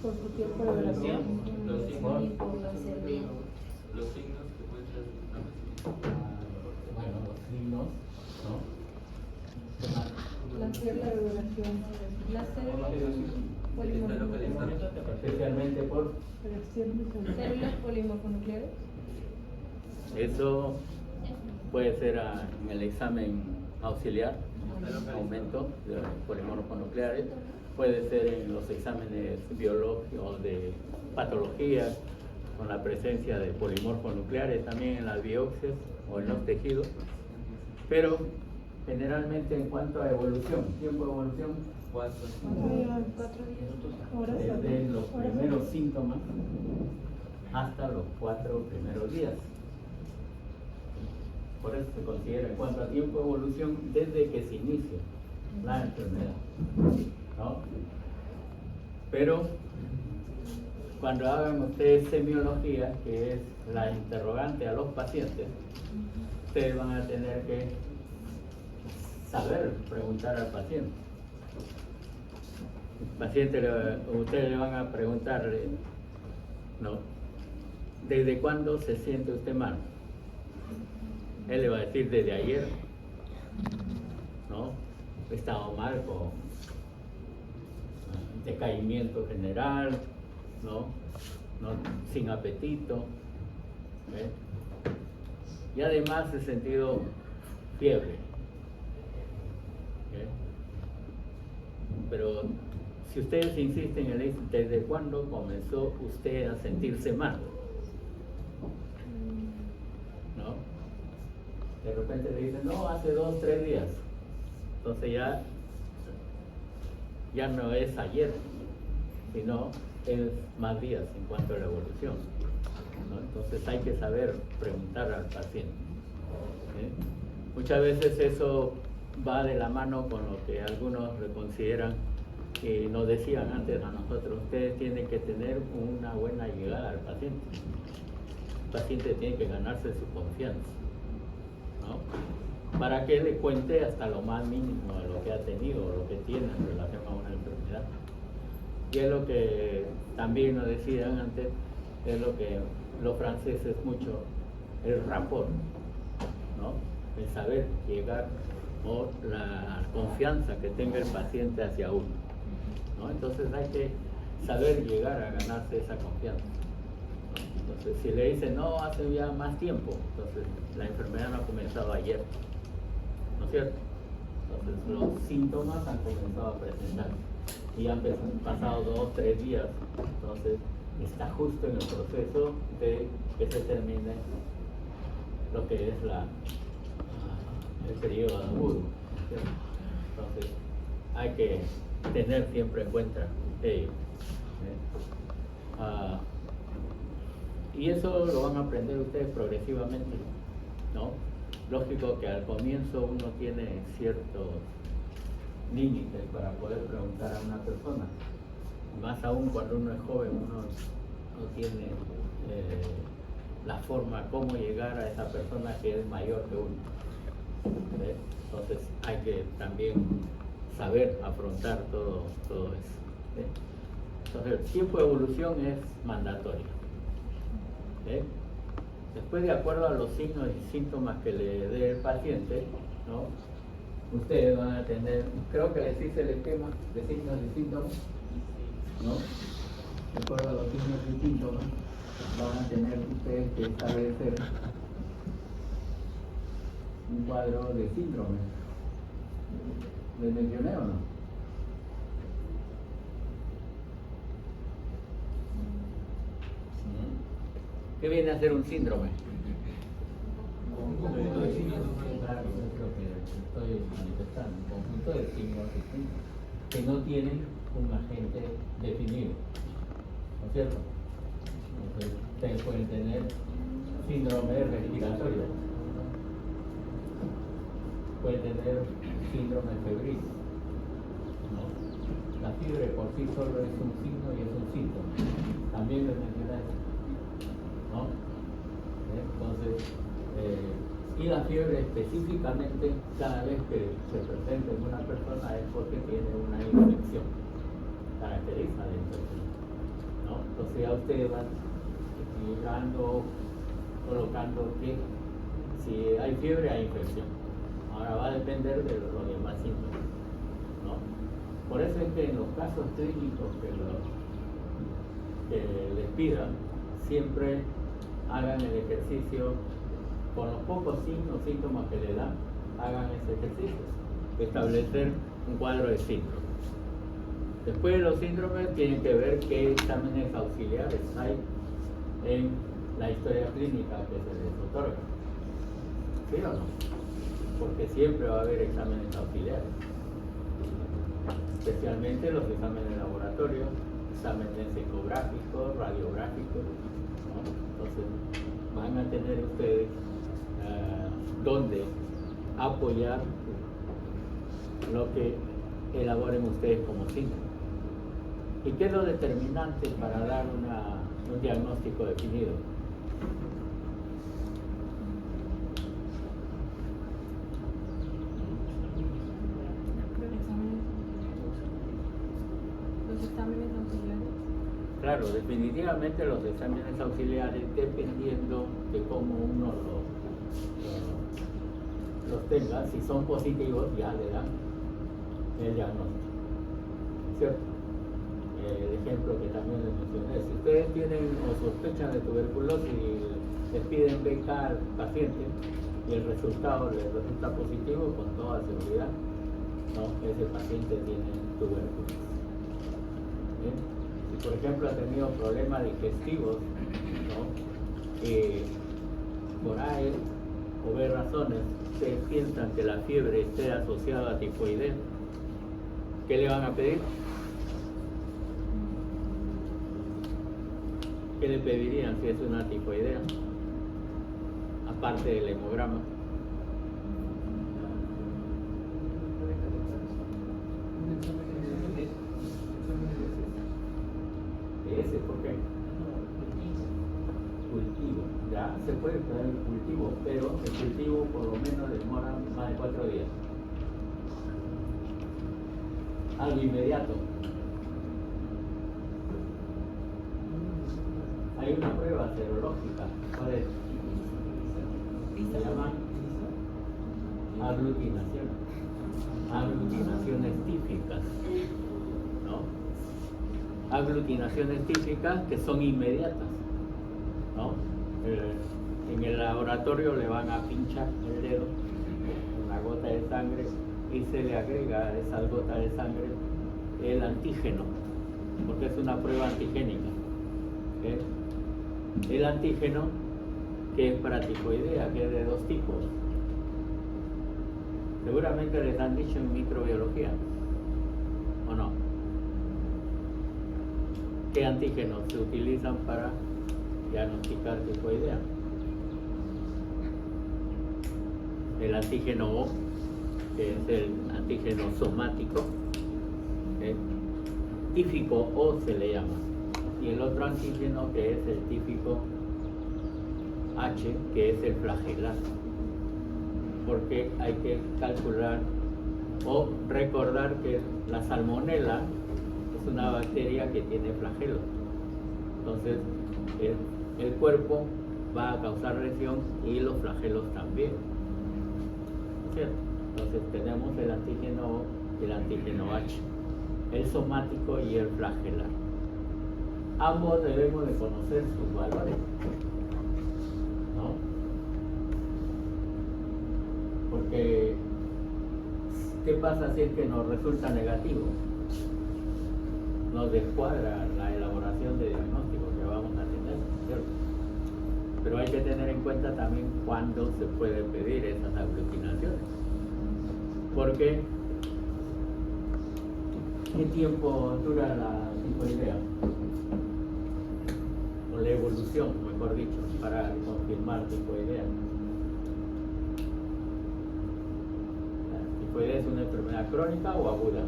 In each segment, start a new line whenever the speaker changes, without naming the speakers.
por su tiempo de duración.
Los
Por
signos,
los
los signos que pueden ser
bueno, los signos, ¿no?
La célula de duración. La célula polimorfonucleares.
Especialmente por
Células polimorfonucleares.
eso puede ser en el examen auxiliar, aumento de polimorfonucleares, puede ser en los exámenes biológicos de patología con la presencia de polimorfonucleares, también en las biopsias o en los tejidos, pero generalmente en cuanto a evolución, tiempo de evolución,
4
desde los primeros síntomas hasta los 4 primeros días. Por eso se considera en cuanto a tiempo de evolución desde que se inicia la enfermedad, ¿no? Pero cuando hagan ustedes semiología, que es la interrogante a los pacientes, ustedes van a tener que saber preguntar al paciente. Ustedes le van a preguntar, ¿no? ¿Desde cuándo se siente usted mal? Él le va a decir desde ayer, ¿no? He estado mal con decaimiento general, ¿no? Sin apetito, ¿ves? Y además he sentido fiebre, ¿ves? Pero si ustedes insisten en el ¿desde cuándo comenzó usted a sentirse mal? ¿No? De repente le dicen, no, hace 2, 3 días. Entonces ya no es ayer, sino es más días en cuanto a la evolución, ¿no? Entonces hay que saber preguntar al paciente, ¿eh? Muchas veces eso va de la mano con lo que algunos consideran que nos decían antes a nosotros, ustedes tienen que tener una buena llegada al paciente. El paciente tiene que ganarse su confianza, ¿no? Para que le cuente hasta lo más mínimo de lo que ha tenido o lo que tiene en relación a una enfermedad. Y es lo que también nos decían antes, es lo que los franceses mucho, el rapport, ¿no? El saber llegar o la confianza que tenga el paciente hacia uno, ¿no? Entonces hay que saber llegar a ganarse esa confianza, ¿no? Entonces si le dicen, no, hace ya más tiempo, entonces la enfermedad no ha comenzado ayer, ¿no es cierto? Entonces los síntomas han comenzado a presentar y han pasado 2, 3 días, entonces está justo en el proceso de que se termine lo que es el periodo agudo, ¿cierto? Entonces hay que tener siempre en cuenta ello, y eso lo van a aprender ustedes progresivamente, ¿no? Lógico que al comienzo uno tiene ciertos límites para poder preguntar a una persona, más aún cuando uno es joven, uno no tiene la forma cómo llegar a esa persona que es mayor que uno, ¿ves? Entonces hay que también saber afrontar todo eso, ¿ves? Entonces el tiempo de evolución es mandatorio, ¿ves? Después, de acuerdo a los signos y síntomas que le dé el paciente, ¿no? Ustedes van a tener, creo que les hice el esquema de signos y síntomas, ¿no? De acuerdo a los signos y síntomas, van a tener ustedes que establecer un cuadro de síndrome. ¿Les mencioné o no? ¿Qué viene a ser un síndrome? Conjunto de signos, claro, es lo que estoy manifestando, un conjunto de signos distintos que no tienen un agente definido, ¿no es cierto? Entonces, ustedes pueden tener síndrome respiratorio, pueden tener síndrome febril, ¿no? La fiebre por sí solo es un signo y es un síntoma, también les mencioné, ¿no? Entonces, y la fiebre específicamente, cada vez que se presenta en una persona es porque tiene una infección, caracteriza la infección. eso ya ustedes van equilibrando, colocando que si hay fiebre hay infección. Ahora va a depender de los demás síntomas, ¿no? Por eso es que en los casos clínicos que les pidan, siempre hagan el ejercicio con los pocos signos, síntomas que le dan, hagan ese ejercicio, establecer un cuadro de síndrome. Después de los síndromes tienen que ver qué exámenes auxiliares hay en la historia clínica que se les otorga. ¿Sí o no? Porque siempre va a haber exámenes auxiliares, especialmente los exámenes de laboratorio, exámenes ecográficos, radiográficos, ¿no? Entonces van a tener ustedes donde apoyar lo que elaboren ustedes como síntoma. ¿Y qué es lo determinante para dar un diagnóstico definido?
Los exámenes auxiliares.
Claro, definitivamente los exámenes auxiliares, dependiendo de cómo uno los tenga, si son positivos ya le dan el diagnóstico, ¿cierto? El ejemplo que también les mencioné, si ustedes tienen o sospechan de tuberculosis y les piden beca al paciente y el resultado les resulta positivo, con toda seguridad, ¿no? Ese paciente tiene tuberculosis. ¿Bien? Si por ejemplo ha tenido problemas digestivos, ¿no? Por ahí o ver razones, ustedes piensan que la fiebre esté asociada a tifoidea, ¿qué le van a pedir? ¿Qué le pedirían si es una tifoidea? Aparte del hemograma. ¿Ese por qué? Cultivo. Ya se puede esperar el cultivo, pero el cultivo por lo menos demora más de 4 días. Algo inmediato. Hay una prueba serológica, ¿cuál es? Se llama aglutinación. Aglutinaciones típicas, ¿no? Aglutinaciones típicas que son inmediatas, ¿no? En el laboratorio le van a pinchar el dedo, una gota de sangre, y se le agrega a esa gota de sangre el antígeno, porque es una prueba antigénica. ¿Okay? El antígeno, que es para tifoidea, que es de 2 tipos. Seguramente les han dicho en microbiología, ¿o no? ¿Qué antígenos se utilizan para diagnosticar tifoidea? El antígeno O, que es el antígeno somático, típico O se le llama, y el otro antígeno que es el típico H, que es el flagelar, porque hay que calcular o recordar que la salmonela es una bacteria que tiene flagelos. Entonces el cuerpo va a causar lesión y los flagelos también, ¿cierto? Entonces tenemos el antígeno O y el antígeno H, el somático y el flagelar. Ambos debemos de conocer sus valores, ¿no? Porque ¿qué pasa si es que nos resulta negativo? Nos descuadra la elaboración de diagnóstico que vamos a tener, ¿cierto? Pero hay que tener en cuenta también cuándo se pueden pedir esas aglutinaciones, porque ¿qué tiempo dura la tifoidea? O la evolución, mejor dicho, para confirmar tifoidea. ¿La tifoidea es una enfermedad crónica o aguda?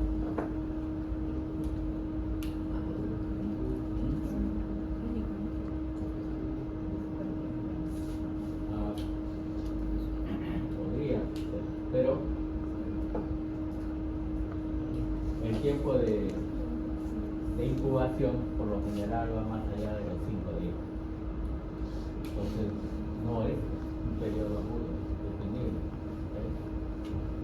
Podría ser, pero el tiempo de incubación por lo lo general va más allá de los 5 días. Entonces, no es un periodo agudo definido.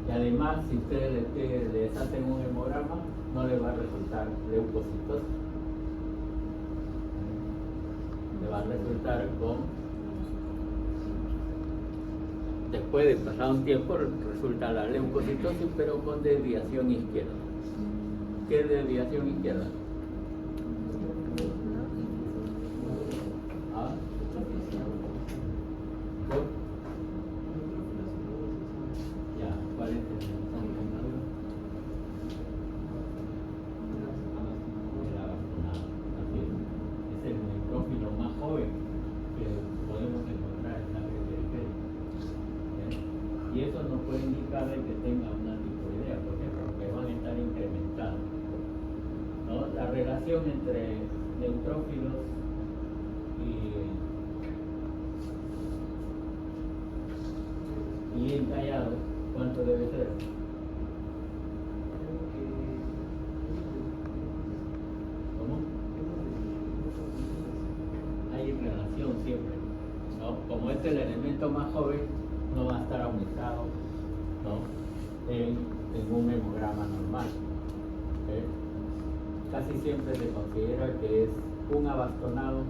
Y además, si ustedes les hacen un hemograma, no les va a resultar leucocitosis. Le va a resultar después de pasar un tiempo, resulta la leucocitosis, pero con desviación izquierda. ¿Qué es desviación izquierda? ¿Ah? ¿Por? Ya, ¿cuál es el es el neutrófilo más joven que podemos encontrar en la periferia. Y eso nos puede indicar de que tenga una tifoidea, ¿por qué? Porque van a estar incrementados, ¿no? La relación entre neutrófilos y encallados, ¿cuánto debe ser? ¿Cómo? Hay relación siempre, ¿no? Como este es el elemento más joven, no va a estar aumentado, ¿no? en un hemograma normal. Casi siempre se considera que es un abastonado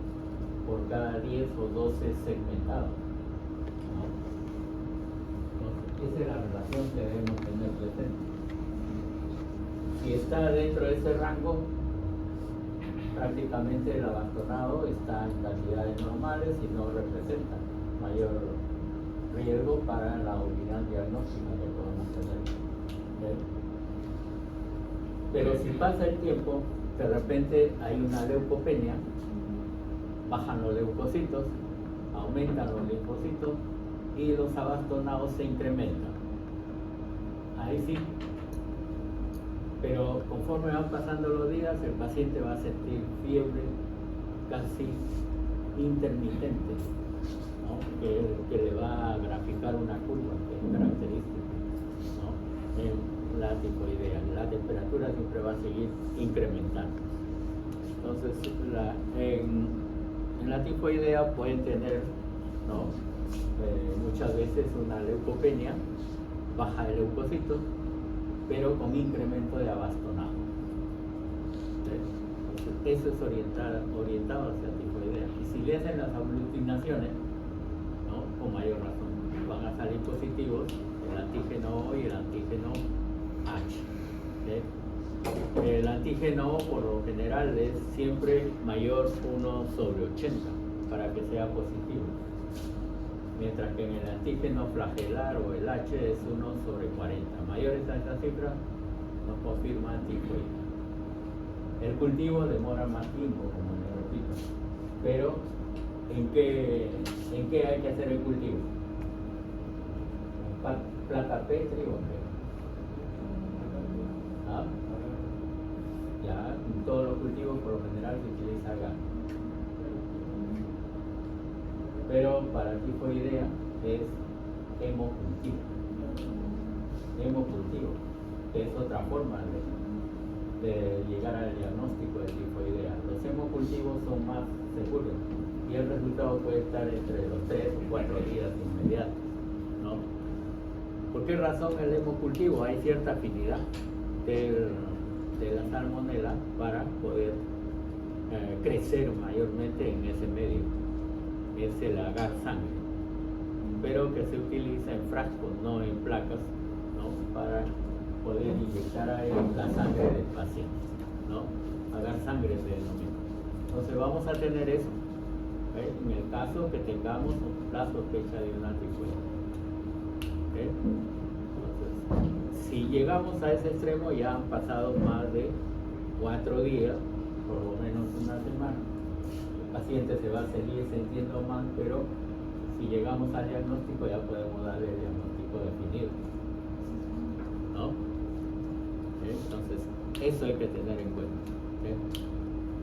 por cada 10 o 12 segmentados, ¿no? Entonces, esa es la relación que debemos tener presente. Si está dentro de ese rango, prácticamente el abastonado está en cantidades normales y no representa mayor riesgo para la unidad diagnóstica que podemos tener. Pero si pasa el tiempo, de repente hay una leucopenia, bajan los leucocitos, aumentan los linfocitos y los abastonados se incrementan. Ahí sí. Pero conforme van pasando los días, el paciente va a sentir fiebre casi intermitente, ¿no? que le va a graficar una curva que es característica, ¿no? En la tifoidea, la temperatura siempre va a seguir incrementando. Entonces, en la tifoidea pueden tener, ¿no? Muchas veces una leucopenia, baja de leucocitos, pero con incremento de abastonado. Eso es orientado hacia tifoidea. Y si le hacen las aglutinaciones, ¿no? Con mayor razón, van a salir positivos el antígeno O y el antígeno H. El antígeno O por lo general es siempre mayor 1/80 para que sea positivo, mientras que en el antígeno flagelar o el H es 1/40. Mayores a esta cifra nos confirma tifoidea. El cultivo demora más tiempo, como les repito, pero ¿en qué hay que hacer el cultivo? ¿Placa Petri o qué? ¿Ah? Ya, en todos los cultivos por lo general se utiliza gas. Pero para tifoidea es hemocultivo. Hemocultivo, que es otra forma de llegar al diagnóstico de tifoidea. Los hemocultivos son más seguros y el resultado puede estar entre los 3 o 4 días inmediatos, ¿no? ¿Por qué razón el hemocultivo? Hay cierta afinidad de la salmonela para poder crecer mayormente en ese medio. Es el agar sangre, pero que se utiliza en frascos, no en placas, ¿no? Para poder inyectar ahí la sangre del paciente, ¿no? Agar sangre se denomina. Entonces vamos a tener eso, ¿okay? En el caso que tengamos la sospecha de una tifoidea. ¿Okay? Entonces, si llegamos a ese extremo, ya han pasado más de 4 días, por lo menos una semana. El paciente se va a seguir sintiendo mal, pero si llegamos al diagnóstico ya podemos darle el diagnóstico definido, ¿no? ¿Okay? Entonces, eso hay que tener en cuenta. ¿Okay?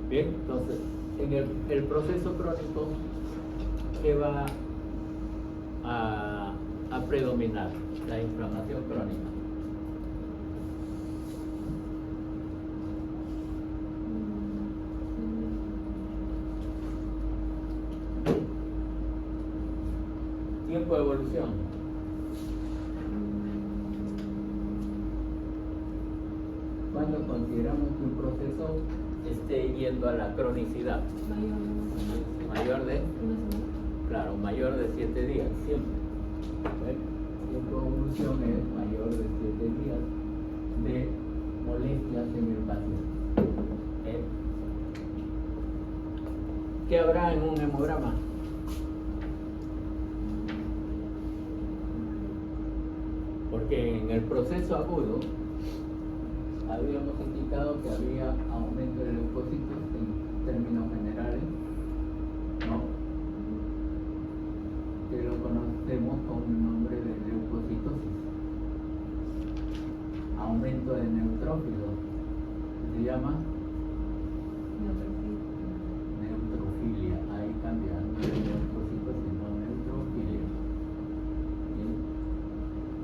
Bien, entonces, en el proceso crónico, ¿qué va a predominar? La inflamación crónica. tipo de evolución? Cuando consideramos que un proceso esté yendo a la cronicidad, mayor de,
Una semana.
claro, mayor de 7 días, siempre. ¿Ven? Tiempo de evolución es mayor de 7 días de molestias en el paciente. ¿Eh? ¿Qué habrá en un hemograma? Porque en el proceso agudo habíamos indicado que había aumento de leucocitos en términos generales, ¿no? Que lo conocemos con el nombre de leucocitosis. Aumento de neutrófilos, se llama neutrofilia. Ahí cambia, no es leucocitosis, sino neutrofilia. ¿Bien?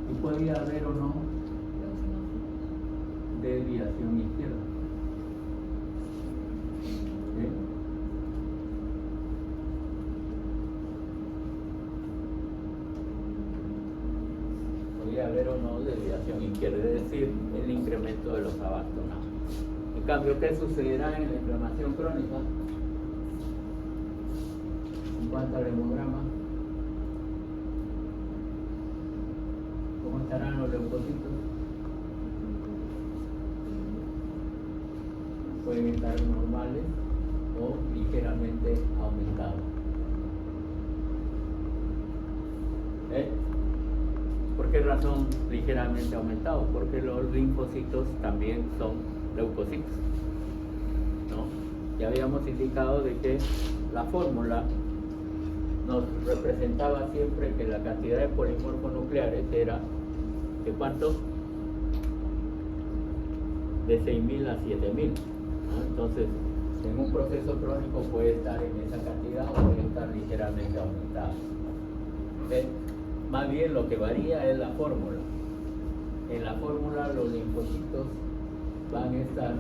Y podía haber o no desviación izquierda. ¿Sí? Podría haber o no desviación izquierda, es decir, el incremento de los abastonados. En cambio, ¿qué sucederá en la inflamación crónica? En cuanto al hemograma, ¿cómo estarán los leucocitos? Pueden estar normales o ligeramente aumentados. ¿Por qué razón ligeramente aumentados? Porque los linfocitos también son leucocitos, ¿no? Ya habíamos indicado de que la fórmula nos representaba siempre que la cantidad de polimorfos nucleares era ¿de cuánto? De 6.000 a 7.000. ¿no? Entonces, en un proceso crónico puede estar en esa cantidad o puede estar ligeramente aumentado. ¿Ven? Más bien lo que varía es la fórmula. En la fórmula los linfocitos van a estar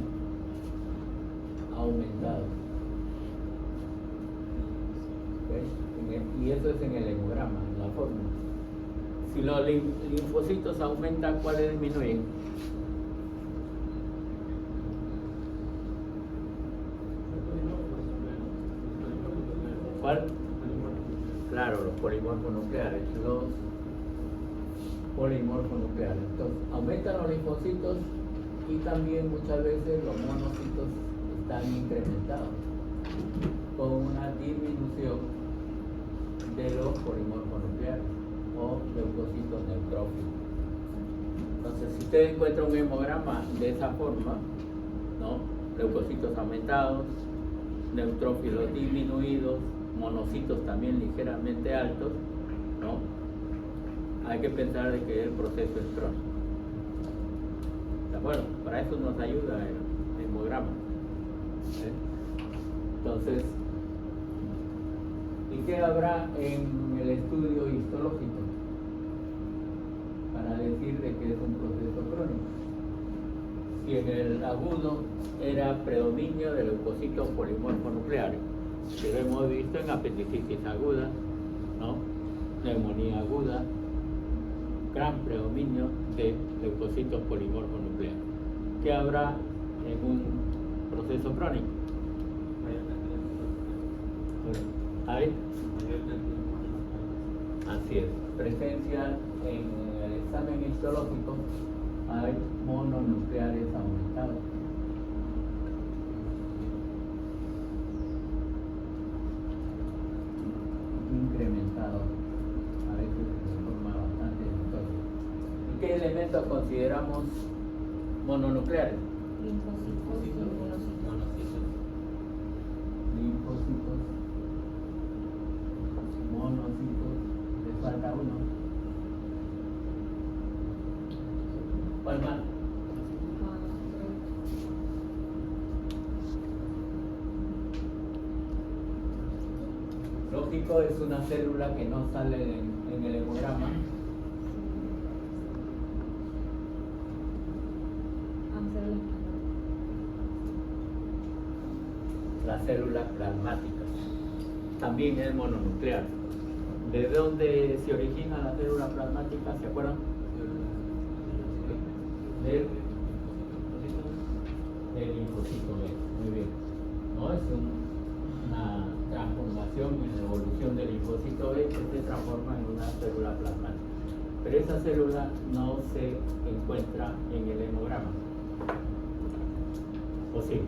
aumentados. ¿Ven? Y eso es en el hemograma, en la fórmula. Si los linfocitos aumentan, ¿cuáles disminuyen? ¿Cuál? Claro, los polimorfos nucleares. Los polimorfos nucleares. Entonces, aumentan los linfocitos y también muchas veces los monocitos están incrementados con una disminución de los polimorfos nucleares o leucocitos neutrófilos. Entonces, si usted encuentra un hemograma de esa forma, ¿no? Leucocitos aumentados, neutrófilos disminuidos, monocitos también ligeramente altos, ¿no? Hay que pensar de que el proceso es crónico. ¿De acuerdo? Para eso nos ayuda el hemograma. Entonces, ¿y qué habrá en el estudio histológico para decir de que es un proceso crónico? Si en el agudo era predominio de leucocitos polimorfos nucleares, que lo hemos visto en apendicitis aguda, ¿no? Neumonía aguda, gran predominio de leucocitos polimorfos nucleares. ¿Qué habrá en un proceso crónico? ¿Hay? Así es. Presencia en el examen histológico hay mononucleares aumentados. Incrementados. A veces de forma bastante notoria. ¿Y qué elementos consideramos mononucleares?
Linfocitos y monocitos.
Linfocitos, monocitos, les falta uno. ¿Cuál más? Lógico, es una célula que no sale en el hemograma. Las células plasmáticas. También es mononuclear. ¿De dónde se origina la célula plasmática? ¿Se acuerdan? Del linfocito B. Muy bien. ¿No? Es una transformación, una evolución del linfocito B que se transforma en una célula plasmática. Pero esa célula no se encuentra en el hemograma. ¿O sí?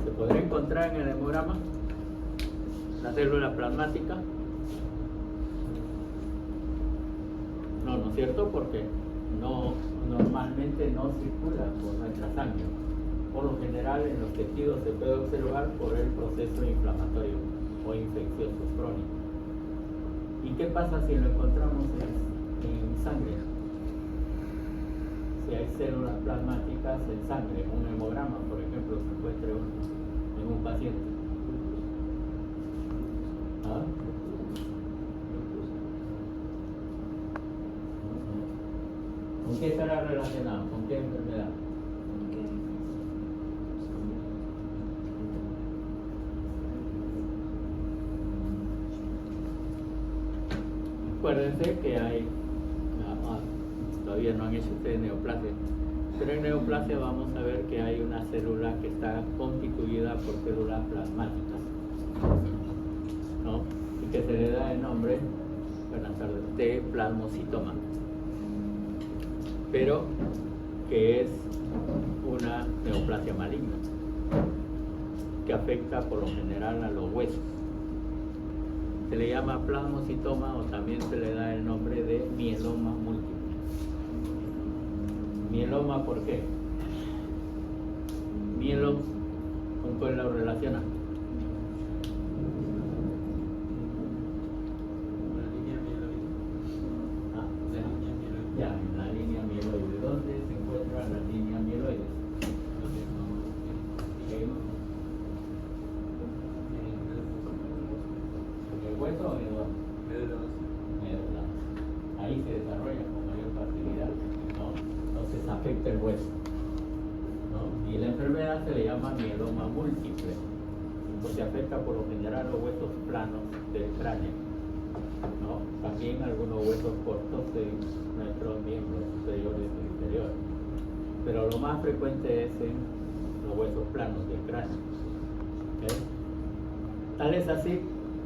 ¿Se podrá encontrar en el hemograma la célula plasmática? No, ¿no es cierto? Porque normalmente no circula por nuestra sangre. Por lo general en los tejidos se puede observar por el proceso inflamatorio o infeccioso crónico. ¿Y qué pasa si lo encontramos en sangre? Si hay células plasmáticas en sangre, un hemograma, por ejemplo, se encuentra en un paciente. ¿Ah? ¿Con qué estará relacionado? ¿Con qué enfermedad? Acuérdense que hay, todavía no han hecho ustedes neoplasia, pero en neoplasia vamos a ver que hay una célula que está constituida por células plasmáticas, ¿no? Y que se le da el nombre, buenas tardes, de plasmocitoma, pero que es una neoplasia maligna que afecta por lo general a los huesos. Se le llama plasmocitoma o también se le da el nombre de mieloma múltiple. Mieloma, ¿por qué? Mielo, ¿con cuál lo relaciona? Ya, en la línea mieloide. ¿Dónde se encuentra la línea mieloide? ¿En el hueso o en el hueso? Médula. Ahí se desarrolla con mayor facilidad, ¿no? Entonces afecta el hueso, ¿no? Y la enfermedad se le llama mieloma múltiple, porque afecta por lo general los huesos planos del cráneo, ¿no? También algunos huesos cortos de nuestros miembros superiores e inferiores, pero lo más frecuente es en los huesos planos del cráneo. ¿Okay? Tal es así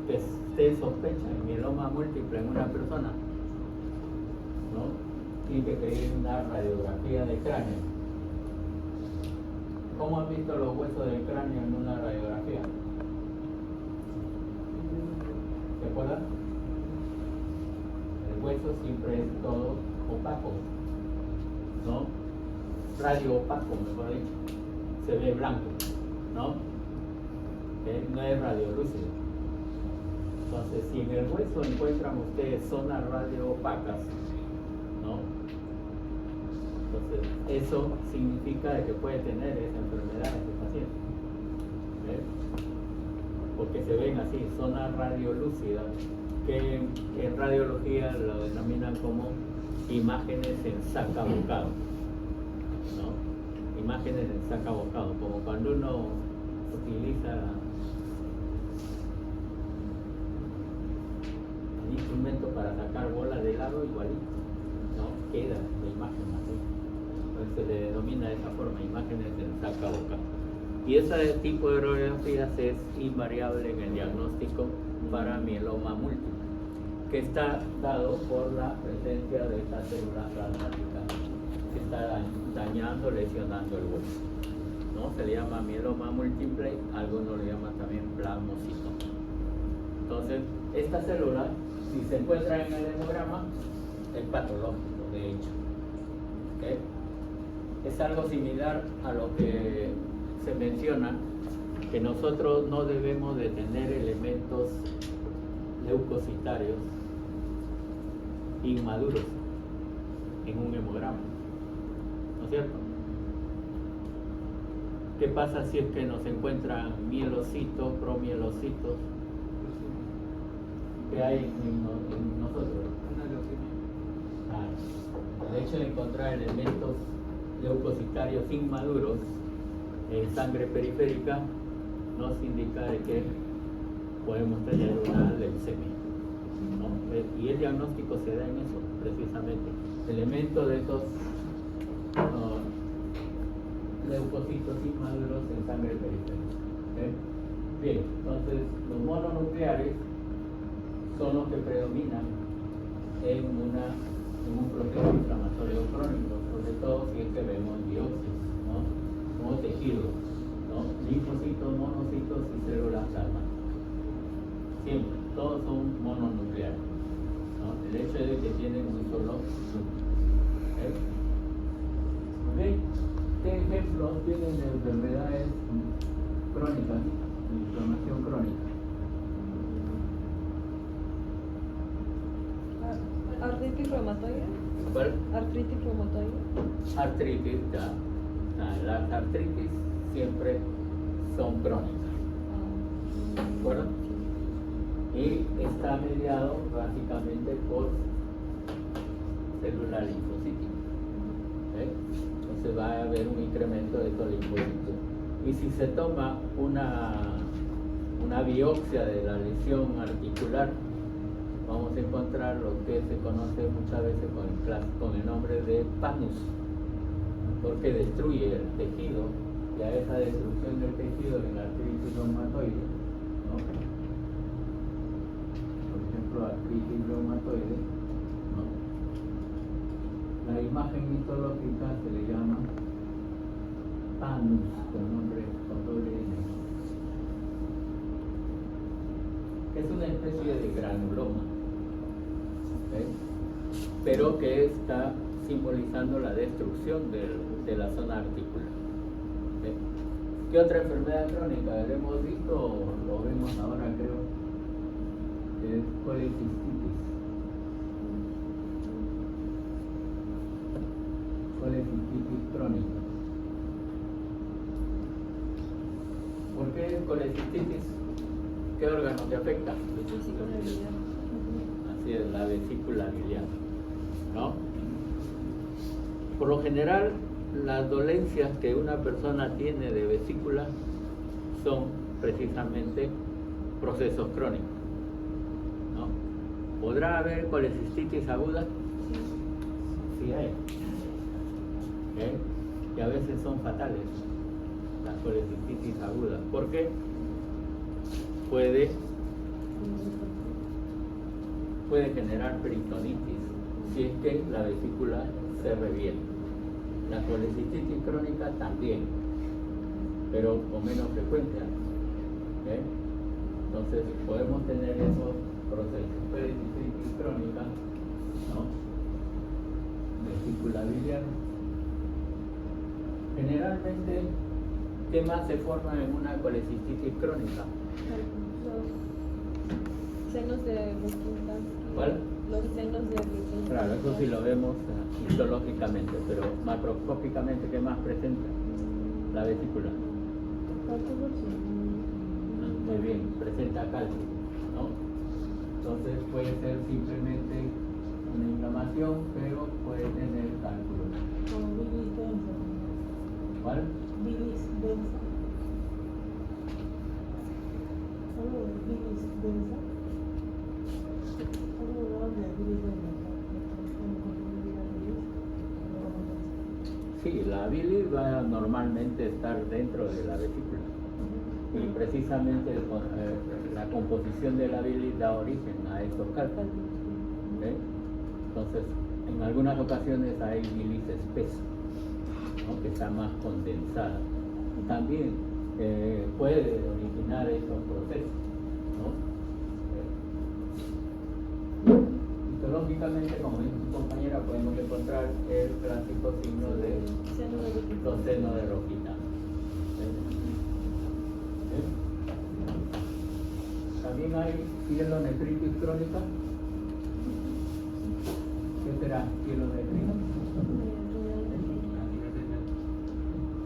que se sospecha en mieloma múltiple en una persona, ¿no? Tiene que pedir una radiografía de cráneo. ¿Cómo han visto los huesos del cráneo en una radiografía? ¿Se acuerdan? El hueso siempre es todo opaco, ¿no? Radio opaco, mejor dicho. Se ve blanco, ¿no? No es radiolúcido. Entonces, si en el hueso encuentran ustedes zonas radioopacas, ¿no? Entonces, eso significa de que puede tener esa enfermedad ese paciente. ¿Ves? Porque se ven así, zonas radiolúcidas, que en radiología lo denominan como imágenes en saca-bocado, ¿no? Imágenes en saca-bocado, como cuando uno utiliza el instrumento para sacar bolas de helado, igualito, ¿no? Queda la imagen así. Entonces se le denomina de esa forma, imágenes en saca-bocado. Y ese tipo de radiografías es invariable en el diagnóstico para mieloma múltiple, que está dado por la presencia de esta célula plasmática que está dañando, lesionando el hueso, ¿no? Se le llama mieloma múltiple, algunos le llaman también plasmocitoma. Entonces, esta célula, si se encuentra en el hemograma, es patológico, de hecho. ¿Okay? Es algo similar a lo que se menciona, que nosotros no debemos de tener elementos leucocitarios inmaduros en un hemograma, ¿no es cierto? ¿Qué pasa si es que nos encuentran mielocitos, promielocitos? ¿Qué hay en nosotros? El hecho de encontrar elementos leucocitarios inmaduros en sangre periférica nos indica de que podemos tener una leucemia, ¿no? Y el diagnóstico se da en eso, precisamente. Elementos de estos leucocitos inmaduros en sangre periférica. Bien, entonces los mononucleares son los que predominan en un proceso inflamatorio crónico, sobre todo si es que vemos biopsias, ¿no? Como tejidos, ¿no? Linfocitos, monocitos y células plasmáticas. Siempre, todos son mononucleares, ¿no? El hecho de que tienen un solo núcleo. Muy bien. ¿Qué ejemplos tienen de enfermedades crónicas, de inflamación crónica?
Artritis reumatoide.
¿Cuál?
Artritis reumatoide.
Artritis, ya. Las artritis siempre son crónicas, ¿de acuerdo? Y está mediado básicamente por célula linfocítica. Entonces va a haber un incremento de estos linfocitos. Y si se toma una biopsia de la lesión articular, vamos a encontrar lo que se conoce muchas veces con el nombre de panus, porque destruye el tejido, y a esa destrucción del tejido en la artritis reumatoide, ¿no? Por ejemplo, artritis reumatoide, ¿no? La imagen histológica se le llama panus, con nombre con doble N. Es una especie de granuloma, ¿okay? Pero que está simbolizando la destrucción de la zona articular. ¿Okay? ¿Qué otra enfermedad crónica? ¿La hemos visto o lo vemos ahora, creo? Es colecistitis. Colecistitis crónica. ¿Por qué es colecistitis? ¿Qué órgano te afecta?
Vesícula biliar.
Así es, la vesícula biliar, ¿no? Por lo general, las dolencias que una persona tiene de vesícula son precisamente procesos crónicos, ¿no? ¿Podrá haber colecistitis aguda? Sí hay. ¿Okay? Y a veces son fatales las colecistitis agudas. ¿Por qué? Puede generar peritonitis si es que la vesícula se reviene. La colecistitis crónica también, pero con menos frecuencia. ¿Okay? Entonces podemos tener esos procesos. Colecistitis crónica, ¿no? Vesícula biliar. Generalmente, ¿qué más se forma en una colecistitis crónica?
Los senos de Rokitansky.
¿Cuál?
Los senos de Rokitansky.
Claro, eso sí lo vemos histológicamente, pero macroscópicamente, ¿qué más presenta? La vesícula. Muy bien, presenta calcio, ¿no? Entonces puede ser simplemente una inflamación, pero puede tener cálculo.
Como bilis densa.
¿Cuál?
Bilis densa. Algo de bilis densa. Algo de bilis densa.
Sí, la bilis va a normalmente estar dentro de la vesícula. Y precisamente la composición de la bilis da origen a estos cálculos. ¿Okay? Entonces, en algunas ocasiones hay bilis espesa, ¿no? Que está más condensada. También puede originar estos procesos, ¿no? Histológicamente, como dice su compañera, podemos encontrar el clásico signo de los senos de Rokitansky. También hay pielonefritis crónica. ¿Qué será pielonefritis?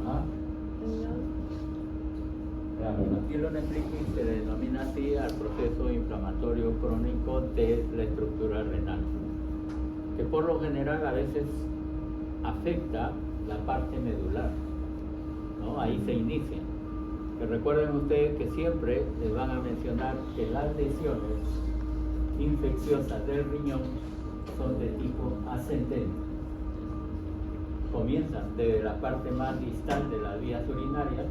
¿Ah? Claro, la pielonefritis se denomina así al proceso inflamatorio crónico de la estructura renal, que por lo general a veces afecta la parte medular, ¿no? Ahí se inicia, Que recuerden ustedes que siempre les van a mencionar que las lesiones infecciosas del riñón son de tipo ascendente. Comienzan desde la parte más distal de las vías urinarias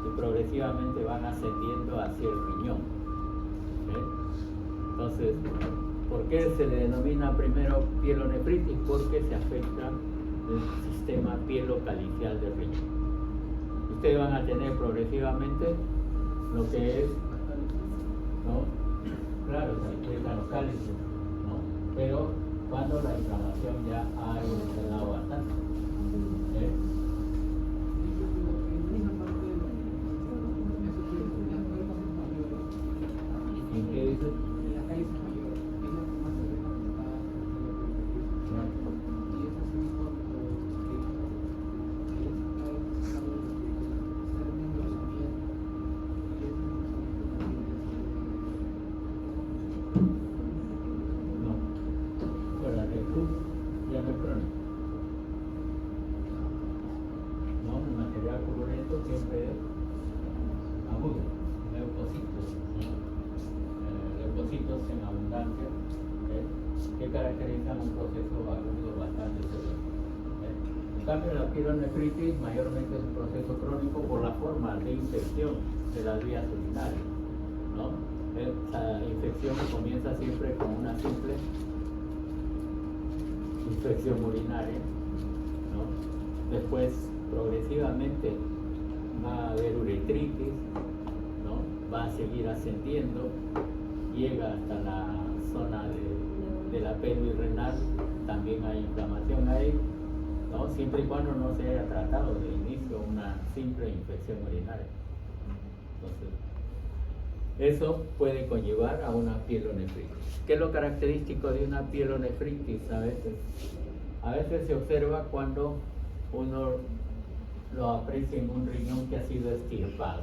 y progresivamente van ascendiendo hacia el riñón. Entonces, ¿por qué se le denomina primero pielonefritis? Porque se afecta el sistema pielocalicial del riñón. Ustedes van a tener progresivamente lo que es, ¿no? Claro, se afectan los cálices, ¿no? Pero cuando la inflamación ya ha evolucionado bastante. ¿En qué dice? Siempre es agudo, leucocitos en abundancia, que caracterizan un proceso agudo bastante severo. En cambio, la pielonefritis mayormente es un proceso crónico por la forma de infección de las vías urinarias, ¿no? Esa infección comienza siempre con una simple infección urinaria, ¿no? Después, progresivamente, va a haber uretritis, ¿no? Va a seguir ascendiendo, llega hasta la zona de la pelvis renal, también hay inflamación ahí, ¿no? Siempre y cuando no se haya tratado de inicio una simple infección urinaria. Entonces, eso puede conllevar a una pielonefritis. ¿Qué es lo característico de una pielonefritis? A veces se observa cuando uno lo aprecia en un riñón que ha sido extirpado,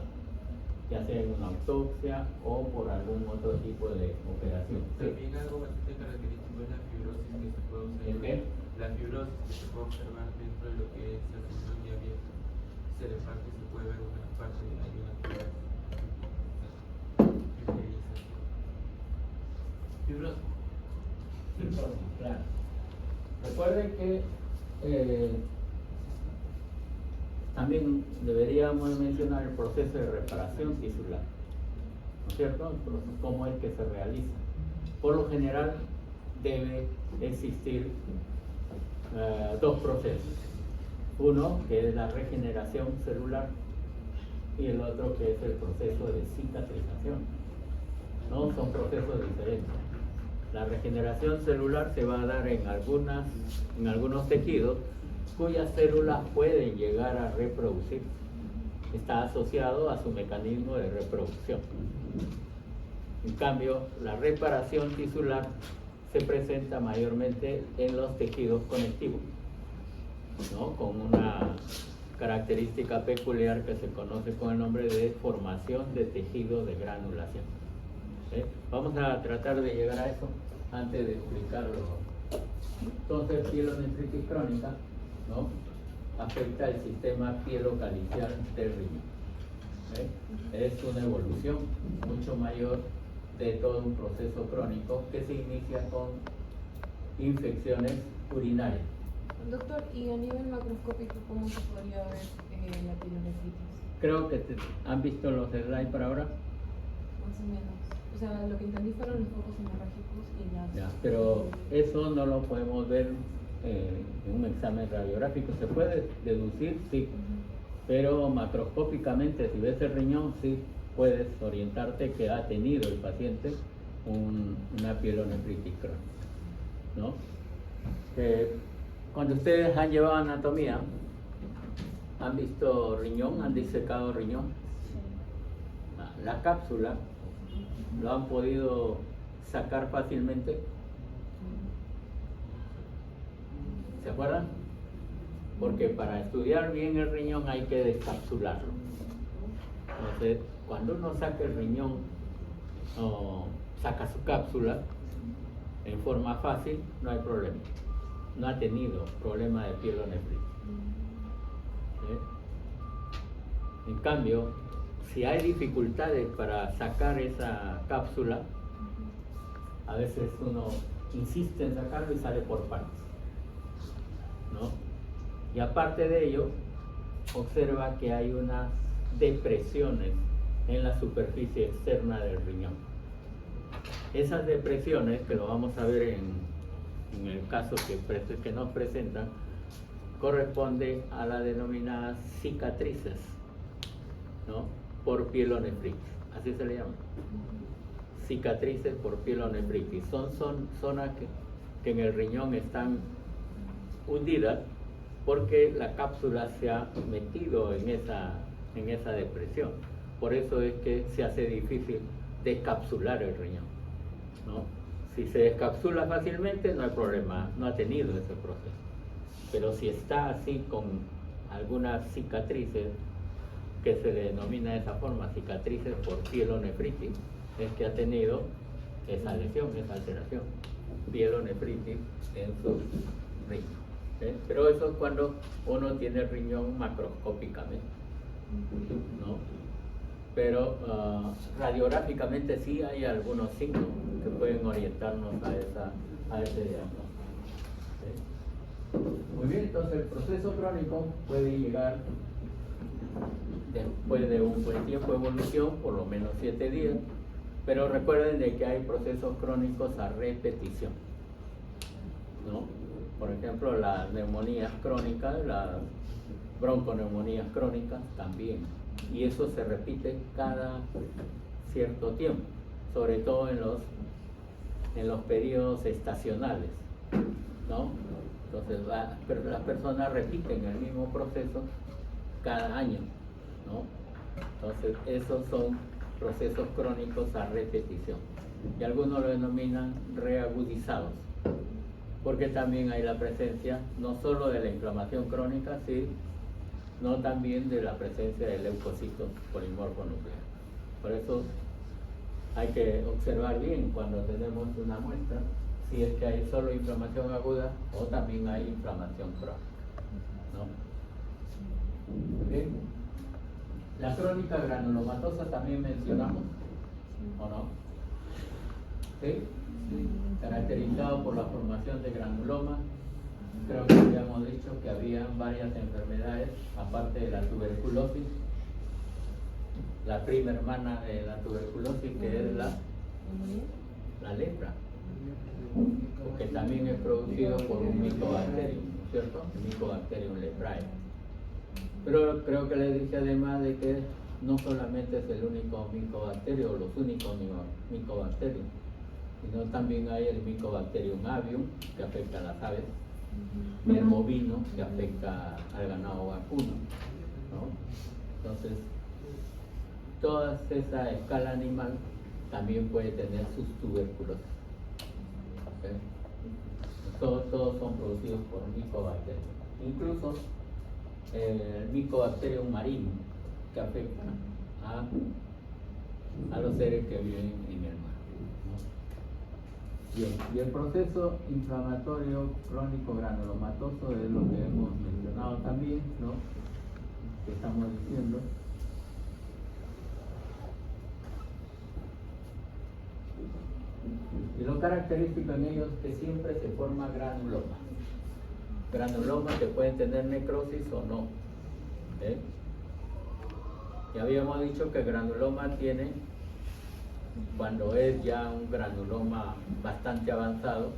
ya sea en una autopsia o por algún otro tipo de operación.
También algo bastante característico es la fibrosis que se puede observar.
¿El qué?
La fibrosis que se puede observar dentro de lo que es la función diabética. Se le parte y se puede ver una parte de la fibrosis. Fibrosis.
Fibrosis, claro. Recuerden que también deberíamos mencionar el proceso de reparación tisular, ¿no es cierto? ¿Cómo es que se realiza? Por lo general debe existir dos procesos. Uno que es la regeneración celular y el otro que es el proceso de cicatrización. ¿No? Son procesos diferentes. La regeneración celular se va a dar en algunos tejidos cuyas células pueden llegar a reproducir. Está asociado a su mecanismo de reproducción. En cambio, la reparación tisular se presenta mayormente en los tejidos conectivos, ¿no? Con una característica peculiar que se conoce con el nombre de formación de tejido de granulación. Vamos a tratar de llegar a eso antes de explicarlo. Entonces, pielonefritis crónica, ¿no? Afecta el sistema pielocalicial del riñón. Es una evolución mucho mayor de todo un proceso crónico que se inicia con infecciones urinarias.
Doctor, ¿y a nivel macroscópico cómo se podría ver la pielonefritis?
Creo que han visto los slides para ahora.
Más o menos. O sea, lo que entendí fueron los focos hemorrágicos y las...
Ya, pero eso no lo podemos ver en un examen radiográfico. Se puede deducir, sí, pero macroscópicamente, si ves el riñón, sí puedes orientarte que ha tenido el paciente una pielonefritis crónica, ¿no? Cuando ustedes han llevado anatomía, ¿han visto riñón? ¿Han disecado riñón? La cápsula lo han podido sacar fácilmente. ¿Se acuerdan? Porque para estudiar bien el riñón hay que descapsularlo. Entonces, cuando uno saca el riñón o saca su cápsula en forma fácil, no hay problema. No ha tenido problema de pielonefritis. En cambio, si hay dificultades para sacar esa cápsula, a veces uno insiste en sacarlo y sale por partes, ¿no? Y aparte de ello, observa que hay unas depresiones en la superficie externa del riñón. Esas depresiones, que lo vamos a ver en el caso que nos presentan, corresponde a las denominadas cicatrices, ¿no? Por pielonefritis, así se le llama. Cicatrices por pielonefritis. Son zonas que en el riñón están hundidas porque la cápsula se ha metido en esa depresión. Por eso es que se hace difícil descapsular el riñón, ¿no? Si se descapsula fácilmente no hay problema, no ha tenido ese proceso. Pero si está así con algunas cicatrices, que se le denomina de esa forma, cicatrices por pielonefritis, es que ha tenido esa lesión, esa alteración, pielonefritis en su riñón. ¿Sí? Pero eso es cuando uno tiene el riñón macroscópicamente, ¿no? Pero radiográficamente sí hay algunos signos que pueden orientarnos a ese diagnóstico. ¿Sí? Muy bien, entonces el proceso crónico puede llegar después de un buen tiempo de evolución, por lo menos 7 días, pero recuerden de que hay procesos crónicos a repetición, ¿no? Por ejemplo, las neumonías crónicas, las bronconeumonías crónicas también, y eso se repite cada cierto tiempo, sobre todo en los periodos estacionales, ¿no? Entonces las personas repiten el mismo proceso cada año, ¿no? Entonces esos son procesos crónicos a repetición, y algunos lo denominan reagudizados, porque también hay la presencia no solo de la inflamación crónica, sino también de la presencia de leucocitos polimorfonucleares. Por eso hay que observar bien cuando tenemos una muestra si es que hay solo inflamación aguda o también hay inflamación crónica, ¿no? ¿Bien? La crónica granulomatosa también mencionamos, ¿o no? ¿Sí? Caracterizado por la formación de granuloma. Creo que habíamos dicho que había varias enfermedades, aparte de la tuberculosis. La prima hermana de la tuberculosis, que es la lepra, que también es producido por un Mycobacterium, ¿cierto? El Mycobacterium leprae. Pero creo que les dije además de que no solamente es el único Mycobacterium o los únicos Mycobacterium, sino también hay el Mycobacterium avium, que afecta a las aves, y el bovino, que afecta al ganado vacuno, ¿no? Entonces, toda esa escala animal también puede tener sus tuberculosis. ¿Okay? Todos son producidos por Mycobacterium. Incluso el Mycobacterium marino, que afecta a los seres que viven en el mar, ¿no? Bien, y el proceso inflamatorio crónico granulomatoso es lo que hemos mencionado también, ¿no? Que estamos diciendo. Y lo característico en ellos es que siempre se forma granuloma. Granulomas que pueden tener necrosis o no. ¿Eh? Ya habíamos dicho que el granuloma tiene, cuando es ya un granuloma bastante avanzado,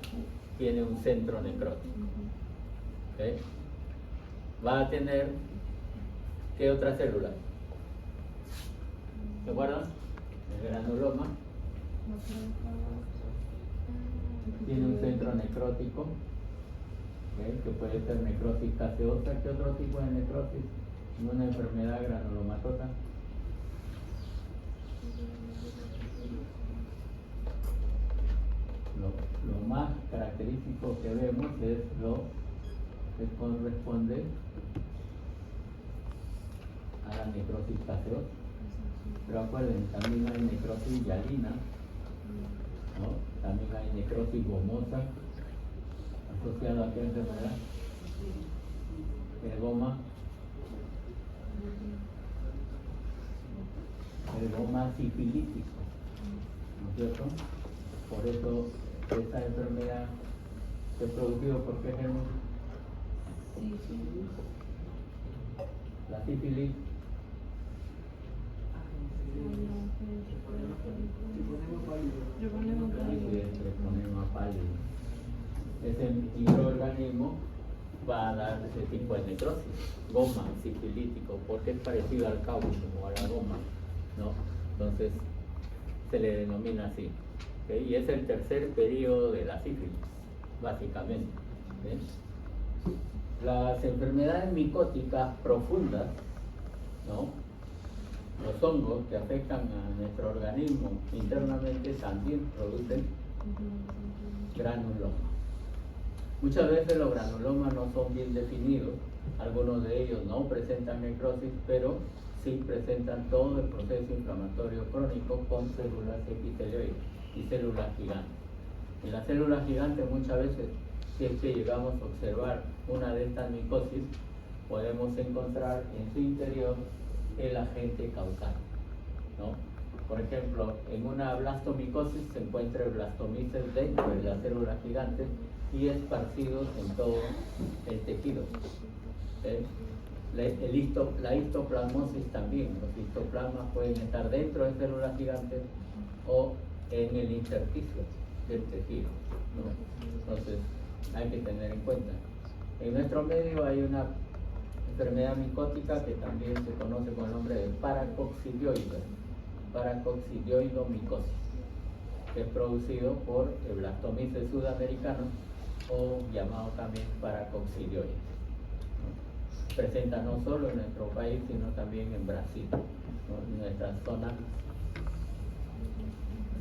tiene un centro necrótico. ¿Okay? Va a tener, ¿qué otra célula? ¿Se acuerdan? El granuloma tiene un centro necrótico, ¿okay? Que puede ser necrosis caseosa. ¿Qué otro tipo de necrosis? Una enfermedad granulomatosa. Lo más característico que vemos es lo que corresponde a la necrosis caseosa. Pero acuérdense, también hay necrosis hialina, ¿no? También hay necrosis gomosa asociada a qué enfermedad. El goma el goma sifilítico, ¿no es cierto? Por eso esta enfermedad se produjo por qué germen.
Sí, sí.
La sífilis treponema pálido. Ese microorganismo va a dar ese tipo de necrosis, goma sifilítico, porque es parecido al caucho o a la goma, ¿no? Entonces se le denomina así, ¿ok? Y es el tercer periodo de la sífilis, básicamente, ¿ok? Las enfermedades micóticas profundas, ¿no? Los hongos que afectan a nuestro organismo internamente también producen granulomas. Muchas veces los granulomas no son bien definidos, algunos de ellos no presentan necrosis, pero sí presentan todo el proceso inflamatorio crónico con células epitelioides y células gigantes. En las células gigantes muchas veces, si es que llegamos a observar una de estas micosis, podemos encontrar en su interior el agente causal, ¿no? Por ejemplo, en una blastomicosis se encuentra el blastomíceles dentro de las células gigantes y esparcidos en todo el tejido. La histoplasmosis también, los histoplasmas pueden estar dentro de células gigantes o en el intersticio del tejido, ¿no? Entonces hay que tener en cuenta. En nuestro medio hay una enfermedad micótica que también se conoce con el nombre de paracoccidioidomicosis, que es producido por el blastomíceles sudamericano o llamado también paracoccidioides, ¿no? Presenta no solo en nuestro país, sino también en Brasil, ¿no? En nuestras zonas